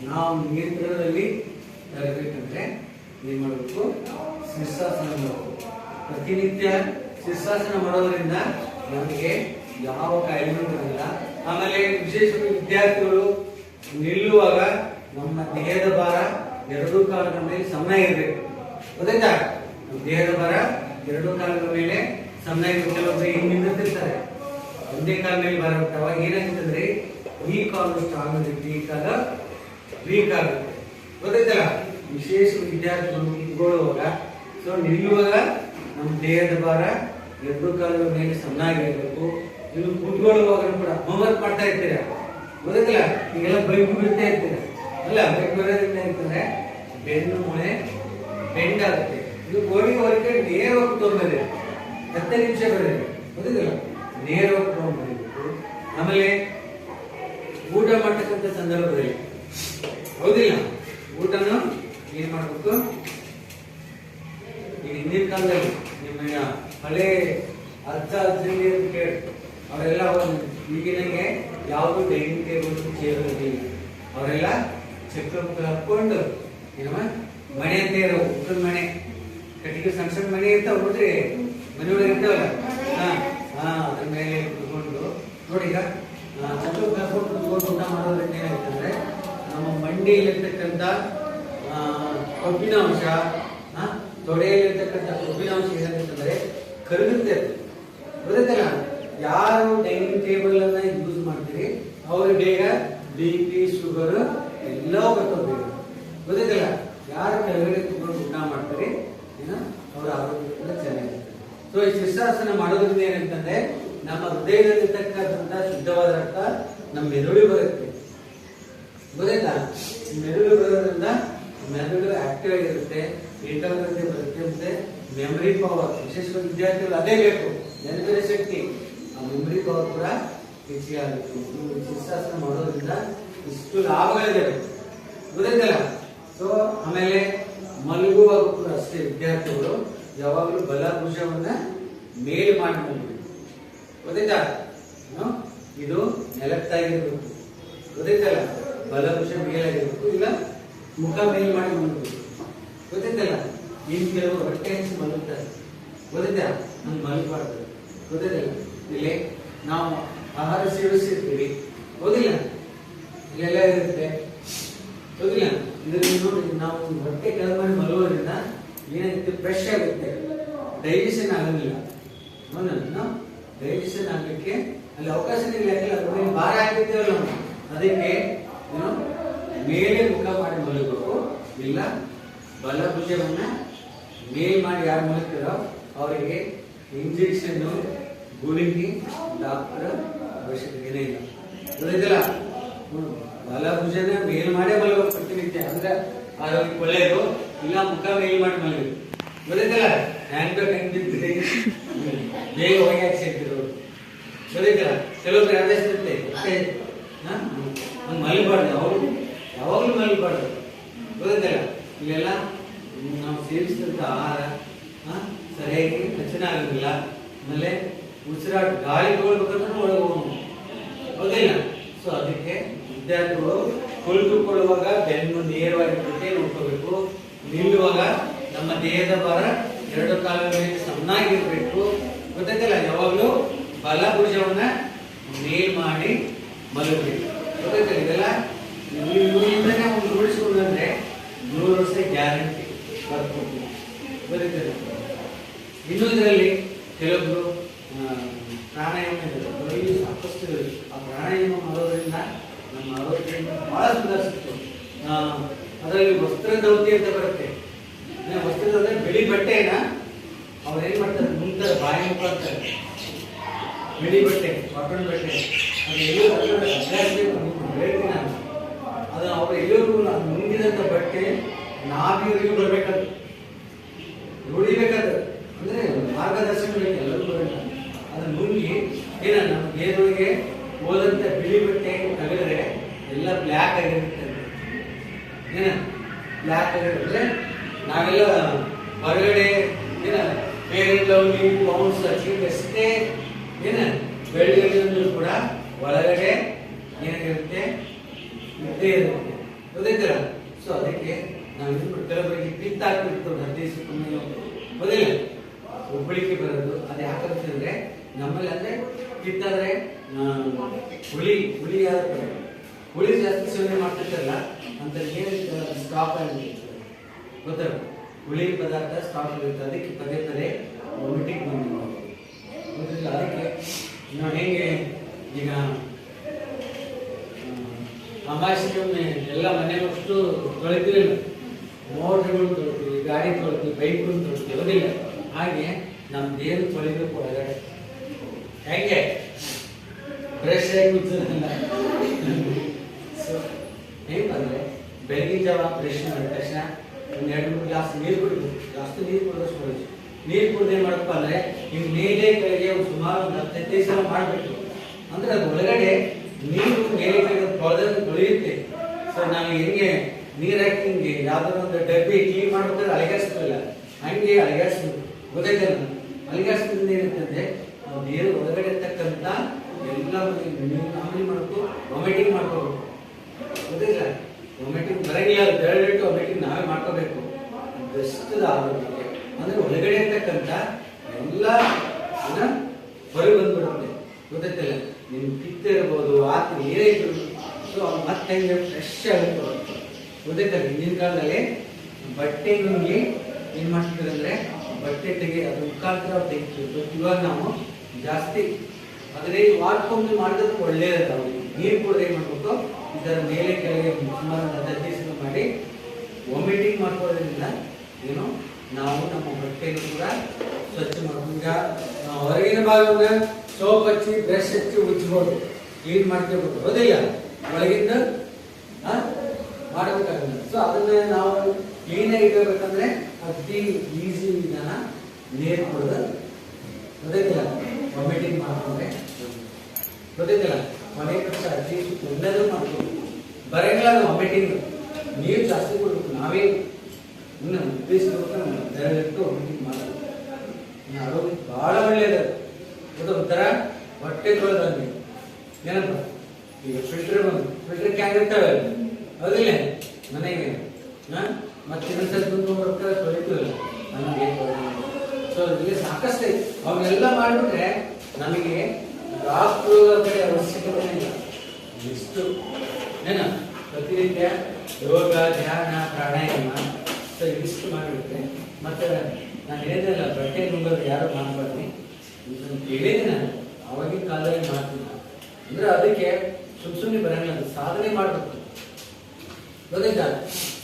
ನಾವು ನಿಯಂತ್ರಣದಲ್ಲಿ ತರಬೇಕಂದ್ರೆ ಏನ್ ಮಾಡಬೇಕು? ಶೀರ್ಷಾಸನ ಮಾಡಬೇಕು. ಪ್ರತಿನಿತ್ಯ ಶೀರ್ಷಾಸನ ಮಾಡೋದ್ರಿಂದ ನಮಗೆ ಯಾವ ಕಾಯಿಲೆನೂ ಬರಲ್ಲ. ಆಮೇಲೆ ವಿಶೇಷವಾಗಿ ವಿದ್ಯಾರ್ಥಿಗಳು ನಿಲ್ಲುವಾಗ ನಮ್ಮ ದೇಹದ ಭಾರ ಎರಡೂ ಕಾಲುಗಳ ಮೇಲೆ ಸಮನಾಗಿರ್ಬೇಕು. ಗೊತ್ತಾಯ್ತಾ? ದೇಹದ ಭಾರ ಎರಡೂ ಕಾಲುಗಳ ಮೇಲೆ ಸಮನಾಗಿರ್ಬೇಕು. ಕೆಲವೊಬ್ಬರು ಹಿಂಗ್ ನಿಂತಿರ್ತಾರೆ, ಒಂದೇ ಕಾಲ ಮೇಲೆ ಭಾರ ಇರುತ್ತೆ. ಅವಾಗ ಏನಾಗ್ತಂದ್ರೆ ಈ ಕಾಲು ಸ್ಟ್ರಾಂಗ್ ಆಗುತ್ತೆ, ಈ ಕಾಲ ವೀಕ್ ಆಗುತ್ತೆ. ಗೊತ್ತಾಯ್ತಲ್ಲ? ವಿಶೇಷ ವಿದ್ಯಾರ್ಥಿಗಳು ನಿಂತ್ಕೊಳ್ಳುವಾಗ, ಸೊ ನಿಲ್ಲುವಾಗ ನಮ್ಮ ದೇಹದ ಭಾರ ಎರಡೂ ಕಾಲುಗಳ ಮೇಲೆ ಸಮನಾಗಿರ್ಬೇಕು. ನೀವು ಕೂತ್ಕೊಳ್ಳುವಾಗ ಕೂಡ ಹೋಮ್ವರ್ಕ್ ಮಾಡ್ತಾ ಇರ್ತೀರ, ಗೊತ್ತಾಯ್ತಲ್ಲ? ಈಗೆಲ್ಲ ಬೈಕ್ ಬೀಳ್ತಾ ಇರ್ತೀರ ಅಲ್ಲ, ಬೈಕ್ ಬರೋದ್ರಿಂದ ಅಂತಂದ್ರೆ ಬೆನ್ನು ಮೂಳೆ ಬೆಂಡ್ ಆಗುತ್ತೆ. ಇದು ಗೋಡೆವರೆಗೆ ನೇರವಾಗಿ ತಗೊಂಡ್ಬರ್ರಿ, 10 ನಿಮಿಷ ಬರೀರಿ, ಗೊತ್ತಿಲ್ಲ ನೇರವಾಗಿ ತಗೊಂಡ್ಬರಬೇಕು. ಆಮೇಲೆ ಊಟ ಮಾಡ್ತಕ್ಕಂಥ ಸಂದರ್ಭದಲ್ಲಿ ಹೌದಿಲ್ಲ, ಊಟನ ಏನ್ ಮಾಡ್ಬೇಕು? ಈಗ ಹಿಂದಿನ ಕಾಲದಲ್ಲಿ ನಿಮ್ಮ ಹಳೆ ಅರ್ಥ ಅಜ್ಜಂಗೆ ಕೇಳಿ ಅವರೆಲ್ಲ ಈಗಿನಂಗೆ ಯಾವುದು ಡೈನಿಂಗ್ ಟೇಬಲ್ ಚೇರ್ ಇರಲಿಲ್ಲ. ಅವರೆಲ್ಲ ಚಕ್ರ ಮುಖ ಹಾಕೊಂಡು ಏನಮ್ಮ ಮನೆ ಅಂತ ಇರೋ ಉತ್ತದ ಮನೆ, ಕಟ್ಟಿಗೆ ಸಣ್ಣ ಸಣ್ಣ ಮನೆ ಇರ್ತಾವ ನೋಡ್ರಿ, ಮನೆಯೊಳಗೆ ಇರ್ತಾವಲ್ಲ, ಅದ್ರ ಮೇಲೆ ಕುತ್ಕೊಂಡು ನೋಡಿ. ಈಗ ಚಕ್ರ ಮುಖ ಹಾಕೊಂಡು ಕುತ್ಕೊಂಡು ಊಟ ಮಾಡೋದ್ರಿಂದ ಏನಾಯ್ತಂದ್ರೆ ನಮ್ಮ ಮಂಡಿಯಲ್ಲಿರ್ತಕ್ಕಂಥ ಕೊಬ್ಬಿನ ಅಂಶ, ತೊಡೆಯಲ್ಲಿರ್ತಕ್ಕಂಥ ಕೊಬ್ಬಿನ ಅಂಶ ಏನಾಗುತ್ತಂದ್ರೆ ಕರಗುತ್ತೆ. ಗೊತ್ತಲ್ಲ? ಯಾರು ಡೈನಿಂಗ್ ಟೇಬಲ್ ಅನ್ನ ಯೂಸ್ ಮಾಡ್ತೀರಿ ಅವ್ರಿಗೆ ಬೇಗ BP ಶುಗರ್ ಎಲ್ಲ ಬರ್ತದೆ. ಗೊತ್ತಲ್ಲ? ಯಾರು ಕೆಳಗಡೆ ಕುತ್ಕೊಂಡು ಊಟ ಮಾಡ್ತಾರೆ ಅವರ ಆರೋಗ್ಯ ಚೆನ್ನಾಗಿರುತ್ತೆ. ಸೊ ಈ ಶೀರ್ಷಾಸನ ಮಾಡೋದ್ರಿಂದ ಏನಂತಂದ್ರೆ ನಮ್ಮ ಹೃದಯದಲ್ಲಿರ್ತಕ್ಕಂಥ ಶುದ್ಧವಾದ ರಕ್ತ ನಮ್ಮ ಮೆದುಳು ಬರುತ್ತೆ. ಗೊತ್ತಾಯ್ತಾ? ಮೆದುಳು ಬರೋದ್ರಿಂದ ಮೆದುಳು ಆಕ್ಟಿವ್ ಆಗಿರುತ್ತೆ, ಏಕಾಗ್ರತೆ ಬರುತ್ತೆ, ಮತ್ತೆ ಮೆಮರಿ ಪವರ್. ವಿಶೇಷವಾಗಿ ವಿದ್ಯಾರ್ಥಿಗಳು ಅದೇ ಬೇಕು, ನೆನಪಿನ ಶಕ್ತಿ, ಆ ಮೆಮರಿ ಪವರ್ ಕೂಡ ಹೆಚ್ಚಿಗಾಗುತ್ತೆ. ಶೀರ್ಷಾಸನ ಮಾಡೋದ್ರಿಂದ ಇಷ್ಟು ಲಾಭಗಳಿದೆ, ಗೊತ್ತಾಯ್ತಲ್ಲ? ಸೊ ಆಮೇಲೆ ಮಲಗುವಾಗ ಕೂಡ ಅಷ್ಟೇ ವಿದ್ಯಾರ್ಥಿಗಳು ಯಾವಾಗಲೂ ಬಲಭುಜವನ್ನ ಮೇಲ್ ಮಾಡಿ ಮಲಗಬೇಕು. ಗೊತ್ತಾಯ್ತಾ? ಇದು ನೆಲಕ್ಕಾಗಿರ್ಬೇಕು, ಗೊತ್ತಾಯ್ತಲ್ಲ? ಬಲಭುಜ ಮೇಲಾಗಿರ್ಬೇಕು, ಇಲ್ಲ ಮುಖ ಮೇಲ್ ಮಾಡಿ ಮಲಗಬೇಕು. ಗೊತ್ತಾಯ್ತಲ್ಲ? ಇನ್ ಕೆಲವರು ಹೊಟ್ಟೆ ಹಚ್ಚಿ ಮಲಗ್ತಾರೆ, ಗೊತ್ತಾಯ್ತಾ? ನಮ್ಗೆ ಮಲಗಬಾರ್ದು, ಗೊತ್ತಾಯ್ತಲ್ಲ? ಇಲ್ಲಿ ನಾವು ಆಹಾರ ಸೇವಿಸಿರ್ತೀವಿ, ಓದಿಲ್ಲ, ಇಲ್ಲೆಲ್ಲ ಇರುತ್ತೆ, ಓದಿಲ್ಲ. ಇದರಲ್ಲಿ ನೋಡಿ, ನಾವು ಹೊಟ್ಟೆ ಕೆಳಗೆ ಮಾಡಿ ಮಲಗೋದ್ರಿಂದ ಏನಾಗುತ್ತೆ? ಫ್ರೆಶ್ ಆಗುತ್ತೆ, ಡೈಜೆಷನ್ ಆಗಲಿಲ್ಲ. ಡೈಜೆಷನ್ ಆಗ್ಲಿಕ್ಕೆ ಅಲ್ಲಿ ಅವಕಾಶನೇ ಇಲ್ಲ, ಯಾಕಂದ್ರೆ ಅದ್ರ ಮೇಲೆ ಭಾರ ಹಾಕಿದ್ದೇವಲ್ಲ ನಾವು. ಅದಕ್ಕೆ ಮೇಲೆ ಮುಖ ಮಾಡಿ ಮಲಗಬೇಕು, ಇಲ್ಲ ಬಲಭುಜವನ್ನ ಮೇಲ್ ಮಾಡಿ ಯಾರು ಮಲಗ್ತಾರೋ ಅವರಿಗೆ ಇಂಜೆಕ್ಷನ್ ಗುಳಿಗೆ ಡಾಕ್ಟರ್ ಅವಶ್ಯಕತೆನೇ ಇಲ್ಲ. ಗೊತ್ತಿಲ್ಲ? ಬಲಭುಜನ ಮೇಲ್ ಮಾಡೇ ಮಲಗಬೇಕು ಪ್ರತಿನಿತ್ಯ, ಅಂದ್ರೆ ಆರೋಗ್ಯಕ್ಕೆ ಒಳ್ಳೆಯದು. ಇಲ್ಲ ಮುಖ ಮೇಲ್ ಮಾಡಿ ಮಲಗಬೇಕು, ಗೊತ್ತಿಲ್ಲ? ಹ್ಯಾಂಡ್ ಬ್ಯಾಗ್ ಹೆಂಗಿದ್ರೆ ಬೇಗ ಹೋಗಿ ಹಾಕ್ಸಿರ್ತಿರೋರು, ಗೊತ್ತಿಲ್ಲ? ಕೆಲವೊಬ್ರು ಯಾವ್ದಿರುತ್ತೆ ಮಲಗಬಾರ್ದು, ಅವರು ಯಾವಾಗ್ಲೂ ಮಲಗಬಾರ್ದು, ಗೊತ್ತಿಲ್ಲ? ಇಲ್ಲೆಲ್ಲ ನಾವು ಸೇವಿಸಿದಂತ ಆಹಾರ ಸರಿಯಾಗಿ ರಚನೆ ಆಗೋದಿಲ್ಲ. ಆಮೇಲೆ ಉಸಿರಾಟ ಗಾಳಿ ತಗೊಳ್ಬೇಕಂದ್ರೆ ಒಳಗೆ ಹೋಗಿಲ್ಲ. ಸೊ ಅದಕ್ಕೆ ವಿದ್ಯಾರ್ಥಿಗಳು ಕುಳಿತುಕೊಳ್ಳುವಾಗ ಬೆನ್ನು ನೇರವಾಗಿರುತ್ತೆ ನೋಡ್ಕೋಬೇಕು, ನಿಲ್ಲುವಾಗ ನಮ್ಮ ದೇಹದ ಭಾರ ಎರಡು ಕಾಲುಗಳ ಮೇಲೆ ಸಮನಾಗಿರ್ಬೇಕು. ಗೊತ್ತಾಯ್ತಲ್ಲ? ಯಾವಾಗಲೂ ಬಲಭುಜವನ್ನ ಮೇಲ್ ಮಾಡಿ ಮಲಗಬೇಕು. ಗೊತ್ತಾಯ್ತಲ್ಲ? ಇದೆಲ್ಲ ಇವರಿಂದನೇ ಒಂದು ರೂಢಿಸಿಕೊಂಡ್ರೆ 100 ವರ್ಷ ಗ್ಯಾರಂಟಿ ಬರ್ಕೊಡ್ತೀವಿ. ಗೊತ್ತಾಯ್ತಲ್ಲ? ಇನ್ನು ಇದರಲ್ಲಿ ಕೆಲವೊಬ್ರು ಪ್ರಾಣಾಯಾಮ ಇದೆ, ಸಾಕಷ್ಟು ಇದೆ. ಆ ಪ್ರಾಣಾಯಾಮ ಮಾಡೋದ್ರಿಂದ ನಮ್ಮ ಆರೋಗ್ಯ ಬಹಳ ಸುಧಾರಿಸುತ್ತೆ. ಅದರಲ್ಲಿ ವಸ್ತ್ರದೌತಿ ಅಂತ ಬರುತ್ತೆ. ವಸ್ತ್ರದೌತಿ ಬಿಳಿ ಬಟ್ಟೆನ ಅವ್ರು ಏನ್ ಮಾಡ್ತಾರೆ, ಮುಂತಾರೆ ಬಾಯಿ ಮುಖಾಂತರ ಬಿಳಿ ಬಟ್ಟೆ, ಕಾಟನ್ ಬಟ್ಟೆ, ಅದು ಹೇಳ್ತೀನಿ ನಾನು. ಅದು ಅವ್ರ ಎಲ್ಲರಿಗೂ ನುಂಗಿದಂತ ಬಟ್ಟೆ ನಾಭಿವರಿಗೂ ಬರ್ಬೇಕಾದ್ರೆ ನುಡಿಬೇಕಾದ್ರೆ, ಅಂದ್ರೆ ಮಾರ್ಗದರ್ಶನ ಬೇಕು ಎಲ್ಲರಿಗೂ ಬರಬೇಕು. ಅದನ್ನ ನುಂಗಿ ಏನ ನಮ್ಮ ದೇಹದೊಳಗೆ ಹೋದಂತ ಬಿಳಿ ಬಟ್ಟೆ ತೆಗೆದ್ರೆ ಎಲ್ಲ ಬ್ಲ್ಯಾಕ್ ಆಗಿರುತ್ತೆ. ಏನ ಬ್ಲ್ಯಾಕ್ ಆಗಿರುತ್ತೆ. ನಾವೆಲ್ಲ ಹೊರಗಡೆ ಏನ ಫೇರ್ ಲವ್ಲಿ ಪೌಂಡ್ಸ್ ಹಚ್ಚಿದ್ದಷ್ಟೇ ಏನ ಬೆಳ್ಳಿಗಳು ಕೂಡ ಒಳಗಡೆ ಏನಾಗಿರುತ್ತೆ, ಇದ್ದೇ ಇರುತ್ತೆ. ಗೊತ್ತಾಯ್ತಲ್ಲ? ಸೊ ಅದಕ್ಕೆ ನಾವು ಕೆಲವರಿಗೆ ಪಿತ್ತ ಹಾಕಿರ್ತೇವೆ, 10 ದಿವಸಕ್ಕೊಮ್ಮೆ ಗೊತ್ತಿಲ್ಲ ಒಬ್ಬಳಿಕೆ ಬರೋದು. ಅದು ಯಾಕಾಗುತ್ತೆ ಅಂದ್ರೆ ನಮ್ಮಲ್ಲಿ ಅಂದ್ರೆ ಪಿತ್ತಾದ್ರೆ ಹುಳಿ ಜಾಸ್ತಿ ಸೇವನೆ ಮಾಡ್ತಿರ್ತಾರಲ್ಲ ಅಂತ ಏನ್ ಸ್ಟಾಪ್ ಆಗಿ ಗೊತ್ತಲ್ಲ, ಹುಳಿ ಪದಾರ್ಥ ಸ್ಟಾಕ್ ಇರುತ್ತೆ, ಅದಕ್ಕೆ ಪದೇ ಪದೇ ವಾಮಿಟಿಂಗ್ ಗೊತ್ತಿಲ್ಲ. ಅದಕ್ಕೆ ನಾವು ಹೇಗೆ ಈಗ ಅಮಾವಾಸ್ಯೆಗೊಮ್ಮೆ ಎಲ್ಲ ಮನೆಯಷ್ಟು ತೊಳಿತೀವಿ, ಮೋಟ್ರ್ಗಳು ತೊಳಿತೀವಿ, ಗಾಡಿ ತೊಳಿತೀವಿ, ಬೈಕ್ಗಳು ತೊಳಿತೀವಿ, ಹೋಗಿಲ್ಲ. ಹಾಗೆ ನಮ್ಮ ದೇವರು ತೊಳಿಬೇಕು ಒಳಗಡೆ. ಹೇಗೆ ಬ್ರಷ್ ಆಗಿ ಉಜ್ಜೋದಿಲ್ಲ. ಸೊ ಹೇಗೆ ಬಂದರೆ ಬೆಳಗಿನ ಜಾವ ಬ್ರಷ್ ಮಾಡಿದ ತಕ್ಷಣ ಒಂದು 2-3 ಗ್ಲಾಸ್ ನೀರು ಕುಡಿಬೇಕು. ಜಾಸ್ತಿ ನೀರು ಕುಡಿದಷ್ಟು ಕುಡಿದು ನೀರು ಕುಡಿದು ಏನು ಮಾಡಪ್ಪ ಅಂದರೆ ನಿಮ್ಮ ಮೇಲೆ ಕೆಳಗೆ ಸುಮಾರು 15 ಸಲ ಮಾಡಬೇಕು. ಅಂದರೆ ಅದು ಒಳಗಡೆ ನೀರು ಮೇಲೆ ಕೆಳಗೆ ತೊಳೆಯುತ್ತೆ. ಸೊ ನಾವು ಹೆಂಗೆ ನೀರು ಹಾಕಿ ಹಿಂಗೆ ಯಾವ್ದಾದ್ರು ಒಂದು ಡಬ್ಬಿ ಕ್ಲೀನ್ ಮಾಡ್ಬೇಕಾದ್ರೆ ಅಲಗಾಡಿಸ್ತಿಲ್ಲ, ಹಂಗೆ ಅಲಗಾಡಿಸ್ಬೇಕು. ಗೊತ್ತಾಯ್ತಲ್ಲ, ಅಲಗಾಡಿಸ್ತಿಂದ ಏನಿರ್ತಂದ್ರೆ ನೀರು ಒಳಗಡೆ ಇರ್ತಕ್ಕಂಥ ಎಲ್ಲ ಆಮೇಲೆ ಮಾಡಬೇಕು, ವಾಮಿಟಿಂಗ್ ಮಾಡ್ಕೋಬೇಕು. ಗೊತ್ತಿಲ್ಲ, ವಾಮಿಟಿಂಗ್ ಬರಂಗಿಲ್ಲ, ಡೈರೆಕ್ಟ್ ವಾಮಿಟಿಂಗ್ ನಾವೇ ಮಾಡ್ಕೋಬೇಕು. ಬೆಸ್ಟ್ ಆರೋಗ್ಯಕ್ಕೆ ಅಂದ್ರೆ ಒಳಗಡೆ ಇರ್ತಕ್ಕಂಥ ಎಲ್ಲ ಹೊರಗೆ ಬಂದ್ಬಿಡುತ್ತೆ. ಗೊತ್ತಾಯ್ತಲ್ಲ, ನಿಮ್ ಪಿತ್ತ ಇರ್ಬೋದು, ಆತ ಏನೇ ಇದ್ರು ಸೊ ಮತ್ತೆ ಫ್ರೆಶ್ ಆಗುತ್ತೆ. ಗೊತ್ತಾಯ್ತಲ್ಲ, ಹಿಂದಿನ ಕಾಲದಲ್ಲಿ ಬಟ್ಟೆ ನುಂಗಿ ಏನ್ ಮಾಡ್ತಿದ್ರು ಅಂದ್ರೆ ಬಟ್ಟೆ ಅದು ಮುಖಾಂತರ ತೆಗಿತೀವಿ. ಬಟ್ ಇವಾಗ ನಾವು ಜಾಸ್ತಿ ಆದರೆ ವಾರಕ್ಕೊಮ್ಮೆ ಮಾಡಿದ್ರೆ ಒಳ್ಳೆಯದು. ನೀರು ಕೂಡ ಏನ್ ಮಾಡ್ಬೇಕು, ಇದರ ಮೇಲೆ ಕೆಳಗೆ ಸುಮಾರು 15 ಮಾಡಿ ವಾಮಿಟಿಂಗ್ ಮಾಡ್ಕೊಳ್ಳೋದ್ರಿಂದ ಏನು ನಾವು ನಮ್ಮ ಬಟ್ಟೆಯನ್ನು ಕೂಡ ಸ್ವಚ್ಛ ಮಾಡ್ಬೋದು. ಈಗ ಹೊರಗಿನ ಭಾಗವನ್ನ ಸೋಪ್ ಹಚ್ಚಿ ಬ್ರಷ್ ಹಚ್ಚಿ ಉಜ್ಬೋದು, ಕ್ಲೀನ್ ಮಾಡ್ಕೋಬೇಕು. ಹೌದಿಲ್ಲ, ಒಳಗಿಂದ ಮಾಡಬೇಕಾಗಲ್ಲ. ಸೊ ಅದನ್ನ ನಾವು ಕ್ಲೀನಾಗಿ ಇಟ್ಕೋಬೇಕಂದ್ರೆ ಅತಿ ಈಸಿ ವಿಧಾನ ನೀರು ಕುಡಿದ. ಗೊತ್ತಾಯ್ತಿಲ್ಲ, ವಾಮಿಟಿಂಗ್ ಮಾಡ್ಕೊಂಡ್ರೆ ಗೊತ್ತಾಯ್ತಿಲ್ಲ, ಮನೆ ಕಷ್ಟ ಅಟ್ಲೀಸ್ಟ್ ಎಲ್ಲದೂ ಮಾಡ್ಬೇಕು. ಬರಂಗಿಲ್ಲ ವಾಮಿಟಿಂಗ್, ನೀರು ಜಾಸ್ತಿ ಕೊಡ್ಬೇಕು. ನಾವೇ ಉದ್ದೇಶಿಸ್ಬೇಕು, ಡೈರೆಕ್ಟ್ ವಾಮಿಟಿಂಗ್ ಮಾಡೋದು ಆರೋಗ್ಯ ಬಹಳ ಒಳ್ಳೆಯದು. ಅದು ಒಂಥರ ಹೊಟ್ಟೆ ತೊಳೆದಂಗೆ ಏನಪ್ಪ. ಈಗ ಫಿಲ್ಟರ್ ಕ್ಯಾನ್ ಇರ್ತವೆ, ಹೌದಿಲ್ಲ ಮನೆಗೆ, ಮತ್ತೆ ಇನ್ನೊಂದ್ಸಲ ತುಂಬಿರ್ತಾರೆ, ತೊಳಿತೀವಲ್ಲ ನಮಗೆ. ಸೊ ಇಲ್ಲಿ ಸಾಕಷ್ಟು ಅವನ್ನೆಲ್ಲ ಮಾಡಿಬಿಟ್ರೆ ನಮಗೆ ಡಾಕ್ಟರ್ ಕಡೆ ಅವಶ್ಯಕತೆ ಇಲ್ಲ. ಇಷ್ಟು ಏನ ಪ್ರತಿನಿತ್ಯ ಯೋಗ, ಧ್ಯಾನ, ಪ್ರಾಣಾಯಾಮ ಸೊ ಇಷ್ಟು ಮಾಡಿಬಿಟ್ರೆ ಮತ್ತೆ ನಾನು ಹೇಳಿದ್ನಲ್ಲ ಬಟ್ಟೆ ನುಂಗೋದು ಯಾರು ಮಾಡಬಾರ್ದು ಹೇಳಿದೆ. ನಾನು ಅವಾಗಿನ ಕಾಲದಲ್ಲಿ ಮಾಡ್ತೀನಿ ಅಂದ್ರೆ ಅದಕ್ಕೆ ಸುಮ್ಮನೆ ಬರಂಗಿಲ್ಲ, ಅದು ಸಾಧನೆ ಮಾಡಬೇಕು. ಗೊತ್ತಾಯ್ತಾ,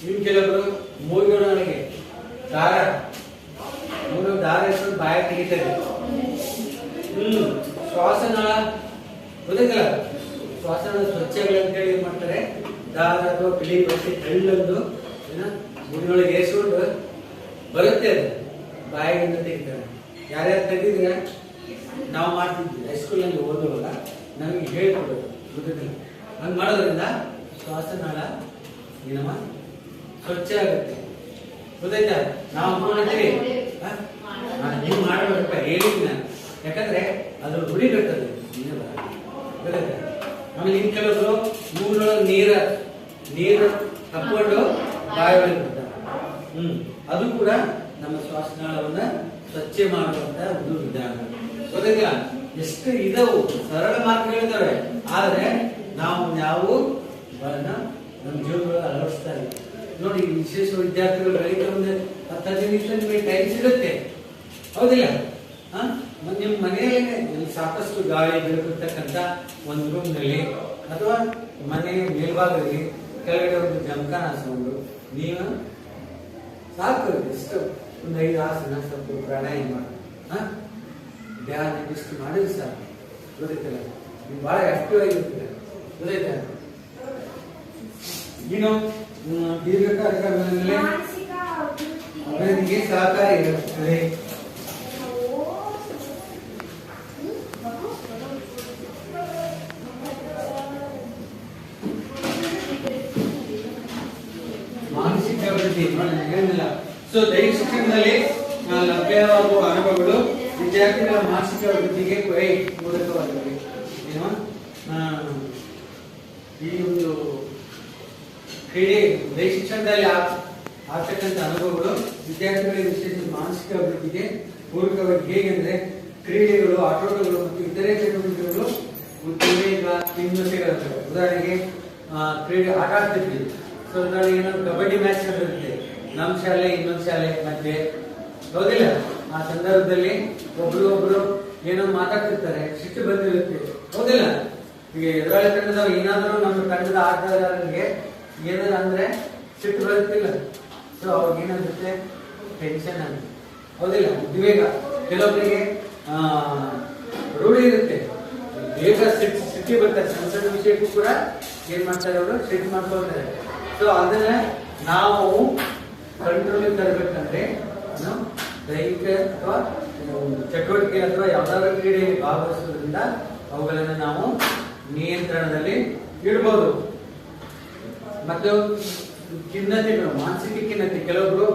ಇನ್ನು ಕೆಲವರು ಮೂಗಿನೊಳಗೆ ದಾರ ಇಟ್ಕೊಂಡು ಬಾಯ ತೆಗಿತಾರೆ. ಶ್ವಾಸನಾಳ ಗೊತ್ತಾಯ್ತಲ್ಲ, ಶ್ವಾಸನಾಳ ಸ್ವಚ್ಛಗಳು ಅಂತ ಹೇಳಿ ಏನ್ ಮಾಡ್ತಾರೆ, ದಾರ ಅಥವಾ ಬಿಳಿ ಬಟ್ಟೆ ತೆಳ್ಳೊಂದು ಮೂಗಿನೊಳಗೆ ಏರ್ಸ್ಕೊಂಡು ಬರುತ್ತೆ, ಅದು ಬಾಯಿಗಿಂದ ತೆಗಿತಾರೆ. ಯಾರ್ಯಾರು ತೆಗಿದ್ರೆ ನಾವು ಮಾಡ್ತಿದ್ವಿ ಹೈಸ್ಕೂಲಲ್ಲಿ ಓದುವಾಗ ನಮಗೆ ಹೇಳ್ಕೊಡೋದು. ಗೊತ್ತಿಲ್ಲ, ಹಂಗೆ ಮಾಡೋದ್ರಿಂದ ಶ್ವಾಸನಾಳ ಏನಮ್ಮ ಸ್ವಚ್ಛ ಆಗುತ್ತೆ. ಗೊತ್ತಾಯ್ತಾ, ನಾವು ಮಾಡ್ತೀವಿ ನೀವು ಮಾಡಬೇಕಪ್ಪ ಹೇಳಿದ್ವಿ ನಾನು, ಯಾಕಂದ್ರೆ ಅದ್ರ ಹುಡಿಬೇಕದು. ಗೊತ್ತಾಯ್ತಾ, ಆಮೇಲೆ ಇನ್ ಕೆಲವರು ಮೂಗಿನೊಳಗೆ ನೀರು ತಕ್ಕೊಂಡು ಬಾಯಿ ಒಳಗೆ ಬಿಡ್ತಾರೆ. ಅದು ಕೂಡ ನಮ್ಮ ಶ್ವಾಸನಾಳವನ್ನ ಸ್ವಚ್ಛ ಮಾಡುವಂತ ಒಂದು ವಿಧಾನ. ಗೊತ್ತಾಯ್ತಾ, ಎಷ್ಟು ಇದವು ಸರಳ ಮಾರ್ಗಗಳಿದ್ದಾವೆ, ಆದ್ರೆ ನಾವು ಯಾವ ನಮ್ಮ ಜೀವನಗಳು ಅಳವಡಿಸ್ತಾ ಇಲ್ಲ. ನೋಡಿ, ವಿಶೇಷ ವಿದ್ಯಾರ್ಥಿಗಳು ಬೆಳಿಗ್ಗೆ ಒಂದು 10-15 ನಿಮಿಷ ನಿಮಗೆ ಟೈಮ್ ಸಿಗುತ್ತೆ, ಹೌದಿಲ್ಲ? ನಿಮ್ಮ ಮನೆಯಲ್ಲೇ ಸಾಕಷ್ಟು ಗಾಳಿ ಬೆಳಕಿರ್ತಕ್ಕಂಥ ಒಂದು ರೂಮ್ನಲ್ಲಿ ಅಥವಾ ಮನೆ ಮೇಲ್ಭಾಗದಲ್ಲಿ ಕೆಳಗಡೆ ಒಂದು ಜಮಖಾನ ಹಾಸ್ಕೊಂಡು ನೀವು ಸಾಕು ಎಷ್ಟು ಒಂದು 5 ಆಸನ, ಸ್ವಲ್ಪ ಪ್ರಾಣಾಯಾಮ, ಧ್ಯಾನ ಇಷ್ಟು ಮಾಡಿದ್ರೆ ಸಾಕು. ಗೊತ್ತಾಯ್ತಲ್ಲ, ನೀವು ಬಹಳ ಆಕ್ಟಿವ್ ಆಗಿರ್ತೀರ. ಗೊತ್ತಾಯ್ತಾ, ಏನು ದೀರ್ಘಕಾಲಿಕ ಅಭಿವೃದ್ಧಿಗೆ ಸಹಕಾರಿಯಾಗುತ್ತದೆ. ಮಾನಸಿಕ ಅಭಿವೃದ್ಧಿ ಏನಿಲ್ಲ. ಸೊ ದೈಹಿಕ ಶಿಕ್ಷಣದಲ್ಲಿ ಲಭ್ಯವಾಗುವ ಅನುಭವಗಳು ವಿದ್ಯಾರ್ಥಿಗಳ ಮಾನಸಿಕ ಅಭಿವೃದ್ಧಿಗೆ ಪೂರಕವಾಗಿವೆ. ಏನು ಈ ಒಂದು ಕ್ರೀಡೆ ದೈಹಿಕ ಶಿಕ್ಷಣದಲ್ಲಿ ಆಗ್ತಕ್ಕಂಥ ಅನುಭವಗಳು ವಿದ್ಯಾರ್ಥಿಗಳಿಗೆ ವಿಶೇಷ ಮಾನಸಿಕ ಅಭಿವೃದ್ಧಿಗೆ ಪೂರಕವಾಗಿ. ಹೇಗೆಂದ್ರೆ ಕ್ರೀಡೆಗಳು, ಆಟೋಟಗಳು ಮತ್ತು ಇತರೆ ಚಟುವಟಿಕೆಗಳು ಉದ್ವೇಗ, ಖಿನ್ನತೆಗಳಿರ್ತವೆ. ಉದಾಹರಣೆಗೆ ಕ್ರೀಡೆ ಆಟ ಆಡ್ತಿರ್ತೀವಿ. ಸೊ ಉದಾಹರಣೆಗೆ ನಾವು ಕಬಡ್ಡಿ ಮ್ಯಾಚ್ ನಡೆದಿರುತ್ತೆ, ನಮ್ಮ ಶಾಲೆ ಇನ್ನೊಂದು ಶಾಲೆ ಮಧ್ಯೆ, ಹೌದಿಲ್ಲ? ಆ ಸಂದರ್ಭದಲ್ಲಿ ಒಬ್ರು ಏನೋ ಮಾತಾಡ್ತಿರ್ತಾರೆ, ಸಿಟ್ಟು ಬಂದಿರುತ್ತೆ, ಹೌದಿಲ್ಲ? ಈಗ ಎದುರಾಳಿ ತಂಡದವ್ರು ಏನಾದರೂ ನಮ್ಮ ತಂಡದ ಆಟಗಾರರಿಗೆ ಏನಾದ್ರು ಅಂದ್ರೆ ಸಿಟ್ಟು ಬರುತ್ತಿಲ್ಲ. ಸೊ ಅವಾಗ ಏನಾಗುತ್ತೆ, ಟೆನ್ಷನ್ ಆಗುತ್ತೆ, ಹೌದಿಲ್ಲ? ಉದ್ವೇಗ. ಕೆಲವೊಬ್ಬರಿಗೆ ರೂಢಿ ಇರುತ್ತೆ, ಬೇಗ ಸಿಟ್ಟಿ ಬರ್ತಾರೆ, ಸಣ್ಣ ಸಣ್ಣ ವಿಷಯಕ್ಕೂ ಕೂಡ ಏನ್ ಮಾಡ್ತಾರೆ, ಅವರು ಸಿಟ್ಟು ಮಾಡ್ಕೊಳ್ತಾರೆ. ಸೊ ಅದನ್ನ ನಾವು ಕಂಟ್ರೋಲ್ ತರಬೇಕಂದ್ರೆ ನಾವು ದೈಹಿಕ ಅಥವಾ ಚಟುವಟಿಕೆ ಅಥವಾ ಯಾವ್ದಾದ್ರು ಕ್ರೀಡೆಯಲ್ಲಿ ಭಾಗವಹಿಸೋದ್ರಿಂದ ಅವುಗಳನ್ನ ನಾವು ನಿಯಂತ್ರಣದಲ್ಲಿ ಇಡಬಹುದು. ಮತ್ತು ಖಿನ್ನತೆಗಳು, ಮಾನಸಿಕ ಖಿನ್ನತೆ. ಕೆಲವೊಬ್ರು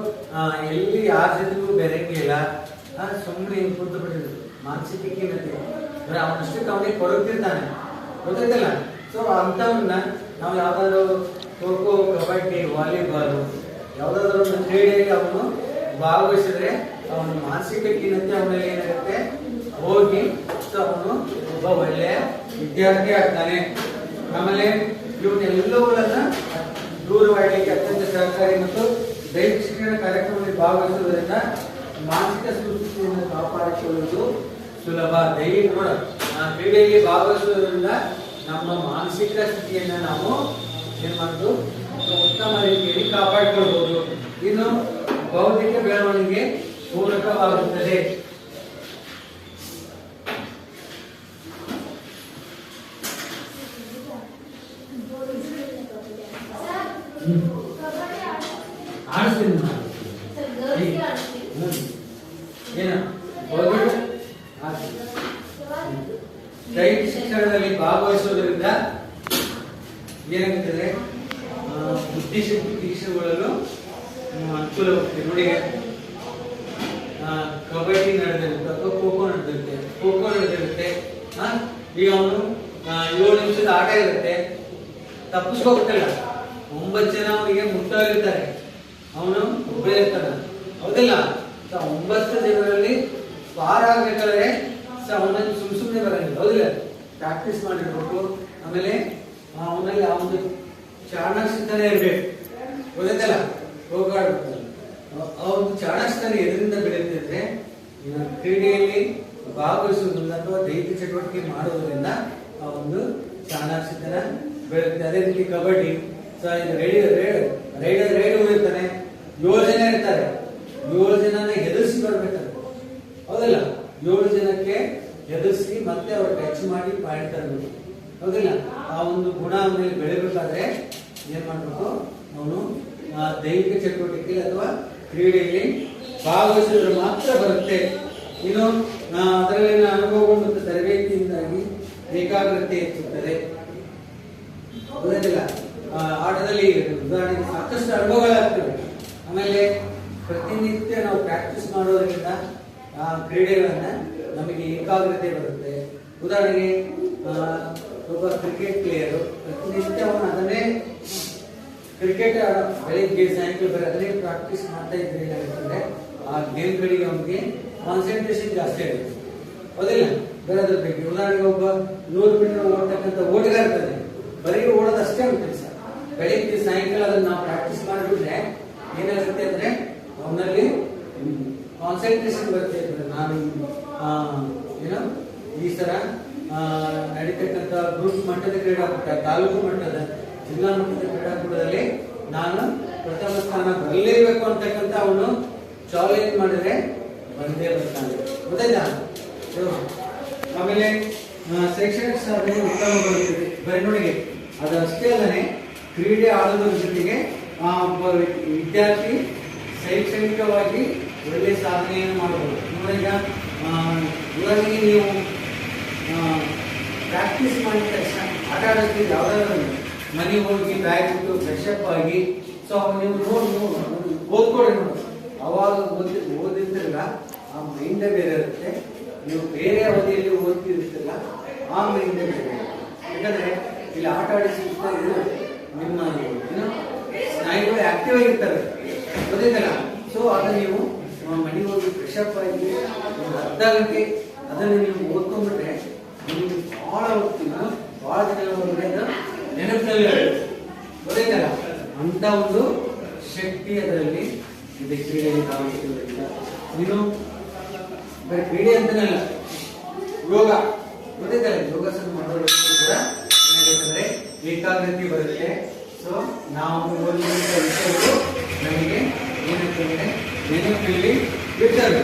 ಎಲ್ಲಿ ಯಾರ ಜೊತೆಗೂ ಬೆರೆಯಂಗಿಲ್ಲ, ಸುಮ್ಮನೆ ಕುಂತು ಬಿಟ್ಟಿದ್ರು, ಮಾನಸಿಕ ಖಿನ್ನತೆ. ಅವನಷ್ಟಕ್ಕೆ ಅವನಿಗೆ ಕೊರಗ್ತಿರ್ತಾನೆ, ಗೊತ್ತಾಯ್ತಲ್ಲ? ಸೊ ಅಂತವನ್ನ ನಾವು ಯಾವ್ದಾದ್ರು ಖೋಖೋ, ಕಬಡ್ಡಿ, ವಾಲಿಬಾಲ್ ಯಾವ್ದಾದ್ರು ಒಂದು ಕ್ರೀಡೆಯಲ್ಲಿ ಅವನು ಭಾಗವಹಿಸಿದ್ರೆ ಅವನ ಮಾನಸಿಕ ಖಿನ್ನತೆ ಅವನಲ್ಲಿ ಏನಾಗುತ್ತೆ, ಹೋಗಿ ಸೊ ಅವನು ಒಬ್ಬ ಒಳ್ಳೆಯ ವಿದ್ಯಾರ್ಥಿ ಆಗ್ತಾನೆ. ಆಮೇಲೆ ಇವನ್ನೆಲ್ಲವುಗಳನ್ನ ದೂರವಾಡಲಿಕ್ಕೆ ಅತ್ಯಂತ ಸಹಕಾರಿ ಮತ್ತು ದೈಹಿಕ ಶಿಕ್ಷಣ ಕಾರ್ಯಕ್ರಮದಲ್ಲಿ ಭಾಗವಹಿಸುವುದರಿಂದ ಮಾನಸಿಕ ಸುಸ್ಥಿತಿಯನ್ನು ಕಾಪಾಡಿಕೊಳ್ಳುವುದು ಸುಲಭ. ದೈಹಿಕ ಕ್ರೀಡೆಯಲ್ಲಿ ಭಾಗವಹಿಸುವುದರಿಂದ ನಮ್ಮ ಮಾನಸಿಕ ಸ್ಥಿತಿಯನ್ನ ನಾವು ಏನ್ ಮಾಡುದು, ಉತ್ತಮ ರೀತಿಯಲ್ಲಿ ಕಾಪಾಡಿಕೊಳ್ಳಬಹುದು. ಇನ್ನು ಬೌದ್ಧಿಕ ಬೆಳವಣಿಗೆ ಪೂರಕವಾಗುತ್ತದೆ. ಆಡಿಸ್ತೀನಿ ಏನ ದೈಹಿಕ ಶಿಕ್ಷಣದಲ್ಲಿ ಭಾಗವಹಿಸುವುದರಿಂದ ಏನಾಗುತ್ತದೆ, ಬುದ್ಧಿಶಕ್ತಿ ತೀಕ್ಷ್ಣಗೊಳ್ಳಲು ಅನುಕೂಲವಾಗುತ್ತದೆ. ನೋಡಿ, ಕಬಡ್ಡಿ ನಡೆದಿರುತ್ತೆ ಅಥವಾ ಖೋಖೋ ನಡೆದಿರುತ್ತೆ. ಈಗ ಅವನು 7 ನಿಮಿಷದ ಆಟ ಇರುತ್ತೆ, ತಪ್ಪಿಸ್ಕೋಬೇಕಲ್ಲ, 9 ಜನ ಅವನಿಗೆ ಮುಕ್ತವಾಗಿರ್ತಾರೆ, ಅವನು ಒಬ್ಬರೇ ಇರ್ತಾನೆ, ಹೌದಿಲ್ಲ? 9 ಜನರಲ್ಲಿ ಪಾರ ಆಗ್ಬೇಕಾದ್ರೆ ಅವನಲ್ಲಿ ಸುಮ್ಮನೆ ಬರಂಗಿಲ್ಲ, ಹೌದಿಲ್ಲ? ಪ್ರಾಕ್ಟೀಸ್ ಮಾಡಿರ್ಬೇಕು. ಆಮೇಲೆ ಅವನಲ್ಲಿ ಅವನು ಚಾಣಾಕ್ಷತನ ಇರ್ಬೇಕು, ಗೊತ್ತೈತಲ್ಲ? ಹೋಗಾಡ್ಬೇಕು. ಅವನು ಚಾಣಾಕ್ಷತನ ಎದರಿಂದ ಬೆಳೆಯುತ್ತೆ, ಕ್ರೀಡೆಯಲ್ಲಿ ಭಾಗವಹಿಸುವುದರಿಂದ ಅಥವಾ ದೈಹಿಕ ಚಟುವಟಿಕೆ ಮಾಡುವುದರಿಂದ ಆ ಒಂದು ಚಾಣಾಕ್ಷತನ ಬೆಳೆಯುತ್ತೆ. ಅದೇ ರೀತಿ ಕಬಡ್ಡಿ, ರೈಡರ್ ಇರ್ತಾನೆ, 7 ಜನ ಇರ್ತಾರೆ, 7 ಜನನ ಎದುರಿಸಿ ಬರ್ಬೇಕಾದ್ರೆ, ಹೌದಲ್ಲ? 7 ಜನಕ್ಕೆ ಎದುರಿಸಿ ಮತ್ತೆ ಅವ್ರು ಟಚ್ ಮಾಡಿ ಪಾಯಿಂಟ್ ತರಬೇಕು, ಹೌದಿಲ್ಲ? ಆ ಒಂದು ಗುಣ ಅವನಲ್ಲಿ ಬೆಳಿಬೇಕಾದ್ರೆ ಏನ್ ಮಾಡ್ಬೇಕು, ಅವನು ದೈಹಿಕ ಚಟುವಟಿಕೆ ಅಥವಾ ಕ್ರೀಡೆಯಲ್ಲಿ ಭಾಗವಹಿಸಿದ್ರೆ ಮಾತ್ರ ಬರುತ್ತೆ. ಇನ್ನು ಅದರಲ್ಲಿನ ಅನುಭವ ಮತ್ತು ತರಬೇತಿಯಿಂದಾಗಿ ಏಕಾಗ್ರತೆ ಹೆಚ್ಚುತ್ತದೆ, ಗೊತ್ತಿಲ್ಲ? ಆಟದಲ್ಲಿ ಉದಾಹರಣೆಗೆ ಸಾಕಷ್ಟು ಅನುಭವಗಳಾಗ್ತವೆ. ಆಮೇಲೆ ಪ್ರತಿನಿತ್ಯ ನಾವು ಪ್ರಾಕ್ಟೀಸ್ ಮಾಡೋದ್ರಿಂದ ಆ ಕ್ರೀಡೆಗಳನ್ನ ನಮಗೆ ಏಕಾಗ್ರತೆ ಬರುತ್ತೆ. ಉದಾಹರಣೆಗೆ ಒಬ್ಬ ಕ್ರಿಕೆಟ್ ಪ್ಲೇಯರು ಪ್ರತಿನಿತ್ಯ ಅವನು ಅದನ್ನೇ ಕ್ರಿಕೆಟ್ ಬೆಳಿಗ್ಗೆ ಸಾಯಂಕಾಲ ಅದನ್ನೇ ಪ್ರಾಕ್ಟೀಸ್ ಮಾಡ್ತಾ ಇದ್ರೆ ಏನಾಗುತ್ತದೆ, ಆ ಗೇಮ್ಗಳಿಗೆ ಅವನಿಗೆ ಕಾನ್ಸಂಟ್ರೇಷನ್ ಜಾಸ್ತಿ ಆಗುತ್ತೆ, ಹೌದಿಲ್ಲ? ಬೇರೆದ್ರ ಬಗ್ಗೆ ಉದಾಹರಣೆಗೆ ಒಬ್ಬ 100 ಮೀಟರ್ ಓಡ್ತಕ್ಕಂಥ ಓಟಗಾರ ಇರ್ತಾನೆ, ಬರೀ ಓಡೋದಷ್ಟೇ ಅವ್ನ ಕೆಲಸ. ಬೆಳಿಗ್ಗೆ ಸಾಯಂಕಾಲ ಅದನ್ನ ನಾವು ಪ್ರಾಕ್ಟೀಸ್ ಮಾಡಿಬಿಟ್ರೆ ಏನಾಗುತ್ತೆ ಅಂದ್ರೆ ಅವನಲ್ಲಿ ಕಾನ್ಸಂಟ್ರೇಷನ್ ಬರುತ್ತೆ. ನಾನು ಏನೋ ಈ ತರ ನಡೀತಕ್ಕಂಥ ಗ್ರೂಪ್ ಮಟ್ಟದ ಕ್ರೀಡಾಕೂಟ, ತಾಲೂಕು ಮಟ್ಟದ, ಜಿಲ್ಲಾ ಮಟ್ಟದ ಕ್ರೀಡಾಕೂಟದಲ್ಲಿ ನಾನು ಪ್ರಥಮ ಸ್ಥಾನ ಬರಲೇಬೇಕು ಅಂತಕ್ಕಂಥ ಅವನು ಚಾಲೆಂಜ್ ಮಾಡಿದ್ರೆ ಬಂದೇ ಬರ್ತಾನೆ, ಗೊತ್ತಾಯ್ತಾ? ಆಮೇಲೆ ಶೈಕ್ಷಣಿಕ ಸಾಧನೆ ಉತ್ತಮಗೊಳ್ಳುತ್ತದೆ. ಬರೀ ಅದಷ್ಟೇ ಅಲ್ಲದೆ ಕ್ರೀಡೆ ಆಡೋದ್ರ ಜೊತೆಗೆ ಆ ಒಬ್ಬ ವಿದ್ಯಾರ್ಥಿ ಶೈಕ್ಷಣಿಕವಾಗಿ ಒಳ್ಳೆ ಸಾಧನೆಯನ್ನು ಮಾಡಬಹುದು. ಈಗ ಉದಾಹರಣೆಗೆ ನೀವು ಪ್ರಾಕ್ಟೀಸ್ ಮಾಡಿದ ತಕ್ಷಣ ಆಟ ಆಡೋದಕ್ಕೆ ಯಾವ್ದಾದ್ರು ಮನೆಗೆ ಹೋಗಿ ಬ್ಯಾಗ್ ಇಟ್ಟು ಫ್ರೆಶ್ ಅಪ್ ಆಗಿ ಸೊ ನೀವು ಓದ್ಕೊಳ್ಳಿ ನೋಡಿ. ಅವಾಗ ಓದಿದ್ರಲ್ಲ ಆ ಮೈಂಡೇ ಬೇರೆ ಇರುತ್ತೆ, ನೀವು ಬೇರೆ ಅವಧಿಯಲ್ಲಿ ಓದ್ತಿರ್ತಿಲ್ಲ ಆ ಮೈಂಡೇ ಬೇರೆ. ಯಾಕಂದ್ರೆ ಇಲ್ಲಿ ಆಟ ಆಡಿಸಿದ ನಿಮ್ಮ ಸ್ನಾಯುಗಳು ಆಕ್ಟಿವ್ ಆಗಿರ್ತವೆ, ಗೊತ್ತಿದ್ದಲ್ಲ? ಸೊ ಅದನ್ನ ನೀವು ಮನೆಗೆ ಹೋಗಿ ಫ್ರೆಶ್ ಅಪ್ ಆಗಿ ಒಂದು ಅರ್ಧ ಗಂಟೆ ಅದನ್ನು ನೀವು ಓದ್ಕೊಂಡ್ಬಿಟ್ರೆ ನಿಮಗೆ ಬಹಳ ಹೋಗ್ತೀವಿ, ಬಹಳ ದಿನ ನೆನಪಿನಲ್ಲಿ ಗೊತ್ತಾಯ್ತಲ್ಲ? ಅಂತ ಒಂದು ಶಕ್ತಿ ಅದರಲ್ಲಿ ಇದು ಕ್ರೀಡೆಯಲ್ಲಿ ಭಾಗವಹಿಸುವುದರಿಂದ ನೀನು ಬರೀ ಕ್ರೀಡೆ ಅಂತನಲ್ಲ, ಯೋಗ ಗೊತ್ತಿದ್ದಾರೆ, ಯೋಗಾಸನ ಮಾಡೋದ್ರಿಂದ ಕೂಡ ಏನಾಗುತ್ತಂದ್ರೆ ಏಕಾಗ್ರತೆ ಬರುತ್ತೆ. ಸೊ ನಾವು ಓದಿದಂತ ವಿಷಯಗಳು ನಮಗೆ ಏನಾಗ್ತದೆ ನೆನಪಲ್ಲಿ ಇರ್ತದೆ.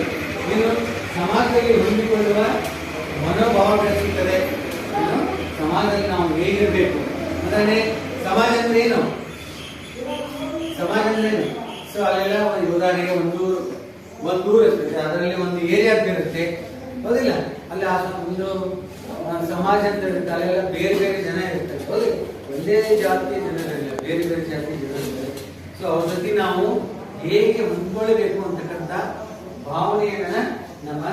ನೀನು ಸಮಾಜದಲ್ಲಿ ಹೊಂದಿಕೊಳ್ಳುವ ಮನೋಭಾವ ಬೆಳೆಸುತ್ತದೆ. ಸಮಾಜದಲ್ಲಿ ನಾವು ಹೇಗಿರಬೇಕು ಅಂದ್ರೆ, ಸಮಾಜ ಅಂದ್ರೆ ಏನು, ಸಮಾಜ ಅಂದ್ರೆ ಏನು? ಸೊ ಅಲ್ಲೆಲ್ಲ ಒಂದು ಉದಾಹರಣೆಗೆ ಒಂದು ಊರು ಇರ್ತದೆ, ಅದರಲ್ಲಿ ಒಂದು ಏರಿಯಾ ಇರುತ್ತೆ, ಹೌದಿಲ್ಲ? ಅಲ್ಲಿ ಆ ಒಂದು ಸಮಾಜ ಅಂತ ಇರುತ್ತೆ, ಅಲ್ಲೆಲ್ಲ ಬೇರೆ ಬೇರೆ ಜನ ಇರ್ತಾರೆ, ಹೌದಿಲ್ಲ? ಒಂದೇ ಜಾತಿಯ ಜನರಿಲ್ಲ, ಬೇರೆ ಬೇರೆ ಜಾತಿಯ ಜನರಿರ್ತಾರೆ. ಸೊ ಅವ್ರ ಜೊತೆ ನಾವು ಹೇಗೆ ಹೊಂದ್ಕೊಳ್ಬೇಕು ಅಂತಕ್ಕಂಥ ಭಾವನೆಯನ್ನ ನಮ್ಮ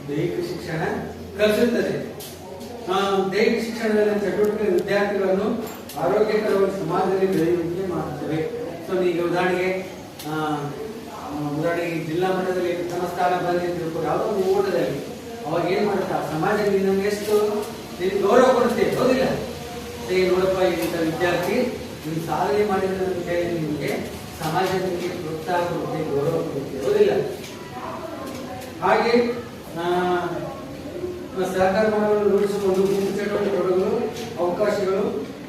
ದೈಹಿಕ ಶಿಕ್ಷಣ ಕಲಿಸುತ್ತದೆ. ದೈಹಿಕ ಶಿಕ್ಷಣದಲ್ಲಿ ಚಟುವಟಿಕೆ ವಿದ್ಯಾರ್ಥಿಗಳನ್ನು ಆರೋಗ್ಯಕರವಾಗಿ ಸಮಾಜದಲ್ಲಿ ಬೆಳೆಯುವಂತೆ ಮಾಡುತ್ತವೆ. ಸೊ ಈಗ ಉದಾಹರಣೆಗೆ ಜಿಲ್ಲಾ ಮಟ್ಟದಲ್ಲಿ ಪ್ರಥಮ ಸ್ಥಾನ ಬಂದಿ ಅಂತ ತಿಳ್ಕೊಂಡು ಯಾವುದೋ ಒಂದು ಓಟದಲ್ಲಿ ಅವಾಗ ಏನ್ ಮಾಡುತ್ತಾ, ಸಮಾಜದಲ್ಲಿ ನಮ್ಗೆ ಎಷ್ಟು ಗೌರವ ಕೊಡುತ್ತೇವೆ, ಹೌದಿಲ್ಲ? ನೋಡಪ್ಪ, ಇಂಥ ವಿದ್ಯಾರ್ಥಿ ನಿಮ್ ಸಾಧನೆ ಮಾಡಿದ್ರೆ ಅಂತ ಹೇಳಿ ನಿಮಗೆ ಸಮಾಜದಲ್ಲಿ ಪ್ರೋತ್ಸಾಹ ಕೊಡುತ್ತೆ, ಗೌರವ ಕೊಡುತ್ತೆ, ಹೌದಿಲ್ಲ? ಹಾಗೆ ಸಹಕಾರ ಮಾಡಲು ರೂಢಿಸಿಕೊಂಡು ಗುಂಪು ಚಟುವಟಿಕೆ ತೊಡಗಲು ಅವಕಾಶಗಳು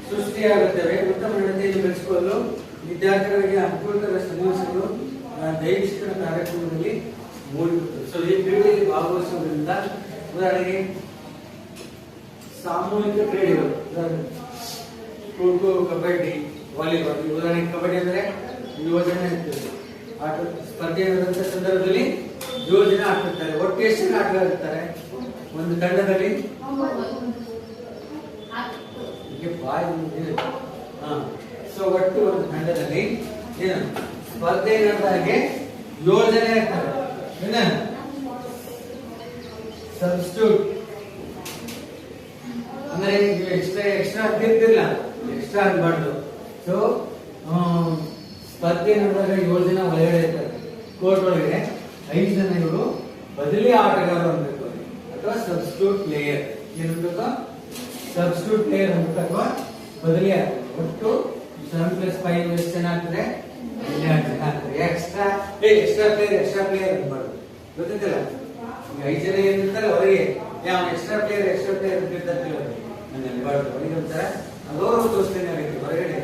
ಸೃಷ್ಟಿಯಾಗುತ್ತವೆ. ಉತ್ತಮ ನಡತೆಯನ್ನು ಬೆಳೆಸಿಕೊಳ್ಳಲು ವಿದ್ಯಾರ್ಥಿಗಳಿಗೆ ಅನುಕೂಲಕರ ಸನ್ನಿವೇಶಗಳು ದೈಹಿಕ ಶಿಕ್ಷಣ ಕಾರ್ಯಕ್ರಮದಲ್ಲಿ ಮೂಡಿರುತ್ತದೆ. ಸೊ ಈ ಕ್ರೀಡೆಯಲ್ಲಿ ಭಾಗವಹಿಸುವುದರಿಂದ ಉದಾಹರಣೆಗೆ ಸಾಮೂಹಿಕ ಕ್ರೀಡೆಗಳು, ಖೋಖೋ, ಕಬಡ್ಡಿ, ವಾಲಿಬಾಲ್. ಉದಾಹರಣೆಗೆ ಕಬಡ್ಡಿ ಅಂದ್ರೆ ಯೋಜನೆ ಇರ್ತದೆ, ಆಟ ಸ್ಪರ್ಧೆ ನಡೆದಂತ ಸಂದರ್ಭದಲ್ಲಿ ಯೋಜನೆ ಆಡ್ತಿರ್ತಾರೆ. ಒಟ್ಟು ಎಷ್ಟು ಜನ ಆಟಗಾರರಿರ್ತಾರೆ ಒಂದು ತಂಡದಲ್ಲಿ? ಸೊ ಒಟ್ಟು ಒಂದು ತಂಡದಲ್ಲಿ ಏನು ಸ್ಪರ್ಧೆ ನಡೆದ ಹಾಗೆ 7 ಜನ ಇರ್ತಾರೆ. ಸಬ್ಸ್ಟಿಟ್ಯೂಟ್ ಅಂದ್ರೆ ಎಕ್ಸ್ಟ್ರಾ ಇರ್ತಿರ್ಲಿಲ್ಲ, ಎಕ್ಸ್ಟ್ರಾ ಆಗ್ಬಾರ್ದು. ಸೊ ಸ್ಪರ್ಧೆ ನಡೆದಾಗ 7 ಜನ ಒಳಗಡೆ ಇರ್ತಾರೆ. ಕೋರ್ಟ್ ಒಳಗಡೆ 5 ಜನ ಇವರು ಬದಲಿ ಆಟಗಾರರು ಅನ್ಬೇಕು, ಅಥವಾ ಸಬ್ಸ್ಟಿಟ್ಯೂಟ್ ಪ್ಲೇಯರ್. ಏನನ್ಬೇಕು? ಸಬ್ಸ್ಟಿಟ್ಯೂಟ್ ಪ್ಲೇಯರ್ ಅಂತ, ಅಥವಾ ಬದಲಿ ಆಟ. ಒಟ್ಟು 7+5 ಎಷ್ಟು ಜನ ಆಗ್ತದೆ? 12 ಜನ ಆಗ್ತದೆ. ಎಕ್ಸ್ಟ್ರಾ ಪ್ಲೇಯರ್ ಅನ್ಬಾರ್ದು, ಗೊತ್ತಿಲ್ಲ? ಈಗ 5 ಜನ ಏನಿರ್ತಾರೆ ಹೊರಗೆ, ಯಾವ ಎಕ್ಸ್ಟ್ರಾ ಪ್ಲೇಯರ್ ಇರ್ತಿರ್ತಾರೆ ಅನ್ಬಾರ್ದು. ಅವರಿಗೆ ಒಂಥರ ಗೌರವ ತೋರಿಸ್ತೇನೆ ಅವರಿಗೆ ಹೊರಗಡೆ.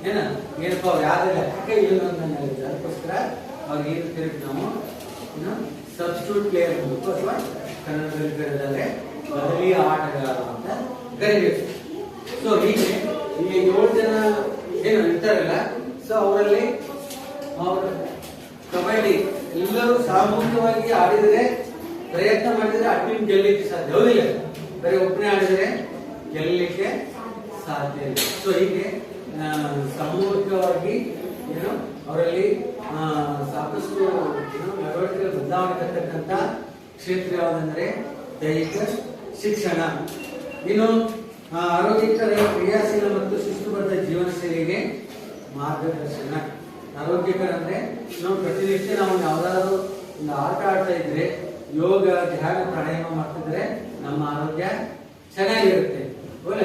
ಏನಪ್ಪ ಅವ್ರು ಯಾರಿಲ್ಲ ಯಾಕೆ ಇಲ್ಲ ಅಂತ ಹೇಳಿದ್ರೆ, ಅದಕ್ಕೋಸ್ಕರ ಅವ್ರಿಗೆ ಏನು ಕರೀತೀವಿ ನಾವು ಸಬ್ಸ್ಟಿಟ್ಯೂಟ್ ಪ್ಲೇಯರ್ ಅನ್ಬೇಕು, ಅಥವಾ ಕನ್ನಡದಲ್ಲಿ ಕರೆದರೆ ಬದಲಿ ಆಟಗಾರ ಅಂತ ಕರಿಬೇಕು. ಸೊ ಹೀಗೆ ಇಲ್ಲಿ 7 ಜನ ಏನು ಇರ್ತಾರಲ್ಲ, ಸೊ ಅವರಲ್ಲಿ ಅವರು ಕಬಡ್ಡಿ ಎಲ್ಲರೂ ಸಾಮೂಹಿಕವಾಗಿ ಆಡಿದರೆ, ಪ್ರಯತ್ನ ಮಾಡಿದ್ರೆ ಆ ಟೀಮ್ ಗೆಲ್ಲಲಿಕ್ಕೆ ಸಾಧ್ಯ, ಹೌದಿಲ್ಲ? ಬರೀ ಒಬ್ಬನೇ ಆಡಿದರೆ ಗೆಲ್ಲಲಿಕ್ಕೆ ಸಾಧ್ಯ ಇಲ್ಲ. ಸೊ ಹೀಗೆ ಸಾಮೂಹಿಕವಾಗಿ ಏನು ಅವರಲ್ಲಿ ಸಾಕಷ್ಟು ನಡವಳಿಕೆ ಬದಲಾವಣೆ ತಕ್ಕಂತ ಕ್ಷೇತ್ರ ಯಾವುದಂದ್ರೆ ದೈಹಿಕ ಶಿಕ್ಷಣ. ಇನ್ನು ಆರೋಗ್ಯಕರ ಕ್ರಿಯಾಶೀಲ ಮತ್ತು ಶಿಸ್ತುಬದ್ಧ ಜೀವನ ಶೈಲಿಗೆ ಮಾರ್ಗದರ್ಶನ. ಆರೋಗ್ಯಕರ ಅಂದ್ರೆ ನಾವು ಪ್ರತಿನಿತ್ಯ ನಾವು ಯಾವ್ದಾದ್ರು ಒಂದು ಆಟ ಆಡ್ತಾ ಇದ್ರೆ, ಯೋಗ, ಧ್ಯಾನ, ಪ್ರಾಣಾಯಾಮ ಮಾಡ್ತಿದ್ರೆ ನಮ್ಮ ಆರೋಗ್ಯ ಚೆನ್ನಾಗಿರುತ್ತೆ,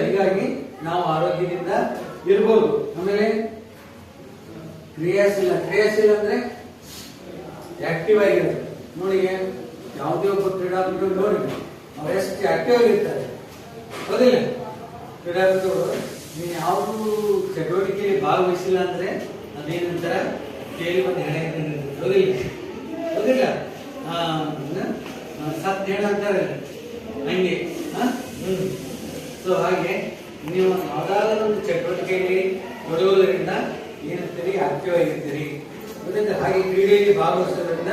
ಹೀಗಾಗಿ ನಾವು ಆರೋಗ್ಯದಿಂದ ಇರ್ಬೋದು. ಆಮೇಲೆ ಕ್ರಿಯಾಶೀಲ ಅಂದ್ರೆ ಆಕ್ಟಿವ್ ಆಗಿರುತ್ತೆ. ನೋಡಿ, ಯಾವುದೇ ಒಬ್ಬ ಕ್ರೀಡಾಪಟು ನೋಡಿ ಅವ್ರು ಎಷ್ಟು ಆಕ್ಟಿವ್ ಆಗಿರ್ತಾರೆ, ಹೌದಿಲ್ಲ? ಕ್ರೀಡಾಪಟುಗಳು ನೀವು ಯಾವುದು ಚಟುವಟಿಕೆಯಲ್ಲಿ ಭಾಗವಹಿಸಿಲ್ಲ ಅಂದ್ರೆ ಅದೇನಂತರ ಕೇಳಿ ಒಂದು ಹೆಣೆ, ಹೌದಿಲ್ಲ? ಸತ್ ಹೇಳ ಅಂತಾರೆ ಹಂಗೆ. ಸೊ ಹಾಗೆ ನೀವು ಯಾವ್ದಾದ್ರು ಒಂದು ಚಟುವಟಿಕೆಯಲ್ಲಿ ತೊಡಗುವುದರಿಂದ ಏನಂತೀರಿ, ಆಕ್ಟಿವ್ ಆಗಿರ್ತೀರಿ. ಹಾಗೆ ಕ್ರೀಡೆಯಲ್ಲಿ ಭಾಗವಹಿಸೋದ್ರಿಂದ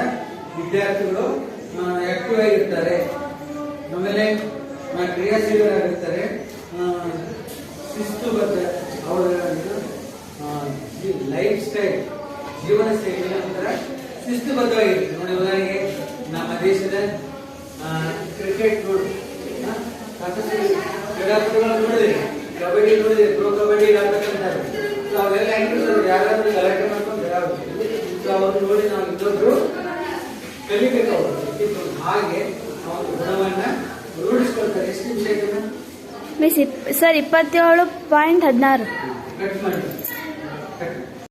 ವಿದ್ಯಾರ್ಥಿಗಳು ಆಕ್ಟಿವ್ ಆಗಿರ್ತಾರೆ, ಆಮೇಲೆ ಕ್ರಿಯಾಶೀಲರಾಗಿರ್ತಾರೆ, ಶಿಸ್ತುಬದ್ಧ ಅವರ ಲೈಫ್ ಸ್ಟೈಲ್, ಜೀವನ ಶೈಲಿ ಒಂಥರ ಶಿಸ್ತುಬದ್ಧವಾಗಿರುತ್ತೆ. ನೋಡಿ, ಉದಾಹರಣೆಗೆ ನಮ್ಮ ದೇಶದ ಕ್ರಿಕೆಟ್ ನೋಡಿ, ಸಾಕಷ್ಟು ಕ್ರೀಡಾಪಟುಗಳು ನೋಡಿದೆ, ಕಬಡ್ಡಿ ನೋಡಿದೆ, ಪ್ರೋ ಕಬಡ್ಡಿ ಆಡ್ತಕ್ಕಂತಾರೆ. ಅವೆಲ್ಲ ಹೆಂಗಿರ್ತಾರೆ, ಯಾರಾದ್ರೂ ಗಲಾಟೆ ಮಾಡ್ಕೊಂಡು ಅವ್ರು ನೋಡಿ ನಾವು ಇನ್ನೊಬ್ರು ಕಲಿಬೇಕು. ಅವರು ಹಾಗೆ ಅವ್ರ ಗುಣವನ್ನ ರೂಢಿಸ್ಕೊಳ್ತಾರೆ. ಎಷ್ಟು ನಿಮಿಷ? ಸರ್ 27.16. ಕಟ್ ಮಾಡಿ.